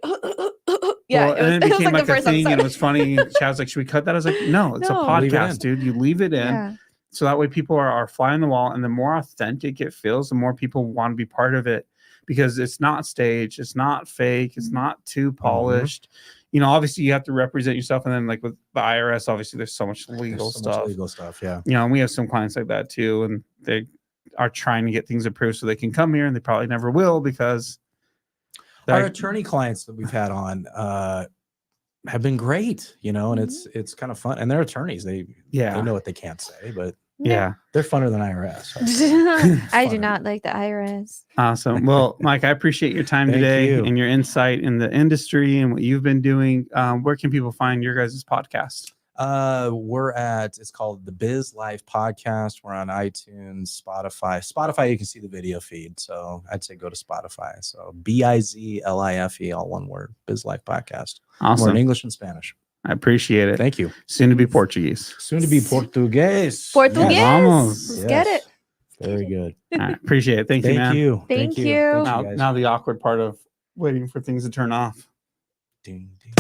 yeah. Well, and then it became was like the a first thing, and episode. it was funny. Chad was like, "Should we cut that?" I was like, "No, it's No. a Leave it in. podcast, dude. You leave it in, Yeah. so that way people are fly on the wall, and the more authentic it feels, the more people want to be part of it because it's not staged, it's not fake, it's Mhm. not too polished. Obviously you have to represent yourself, and then like with the IRS, obviously there's so much legal There's so much stuff. legal stuff. Yeah. And we have some clients like that too, and they are trying to get things approved so they can come here, and they probably never will because Our attorney clients that we've had on have been great, and it's kind of fun. And they're attorneys. They know what they can't say, but yeah. they're funner than IRS. I do Funner. not like the IRS. Awesome. Well, Mike, I appreciate your time Thank today you. and your insight in the industry and what you've been doing. Where can people find your guys' podcast? It's called the Biz Life Podcast. We're on iTunes, Spotify, you can see the video feed. So I'd say go to Spotify. So BIZLIFE, all one word, Biz Life Podcast. We're in Awesome. English and Spanish. I appreciate it. Thank you. Soon to be Portuguese. Soon to be Portuguese. Portuguese. Vamos. Let's get it. Very good. I appreciate it. Thank you, man. Thank you. Thank you. Thank Now, guys. now the awkward part of waiting for things to turn off. Ding, ding.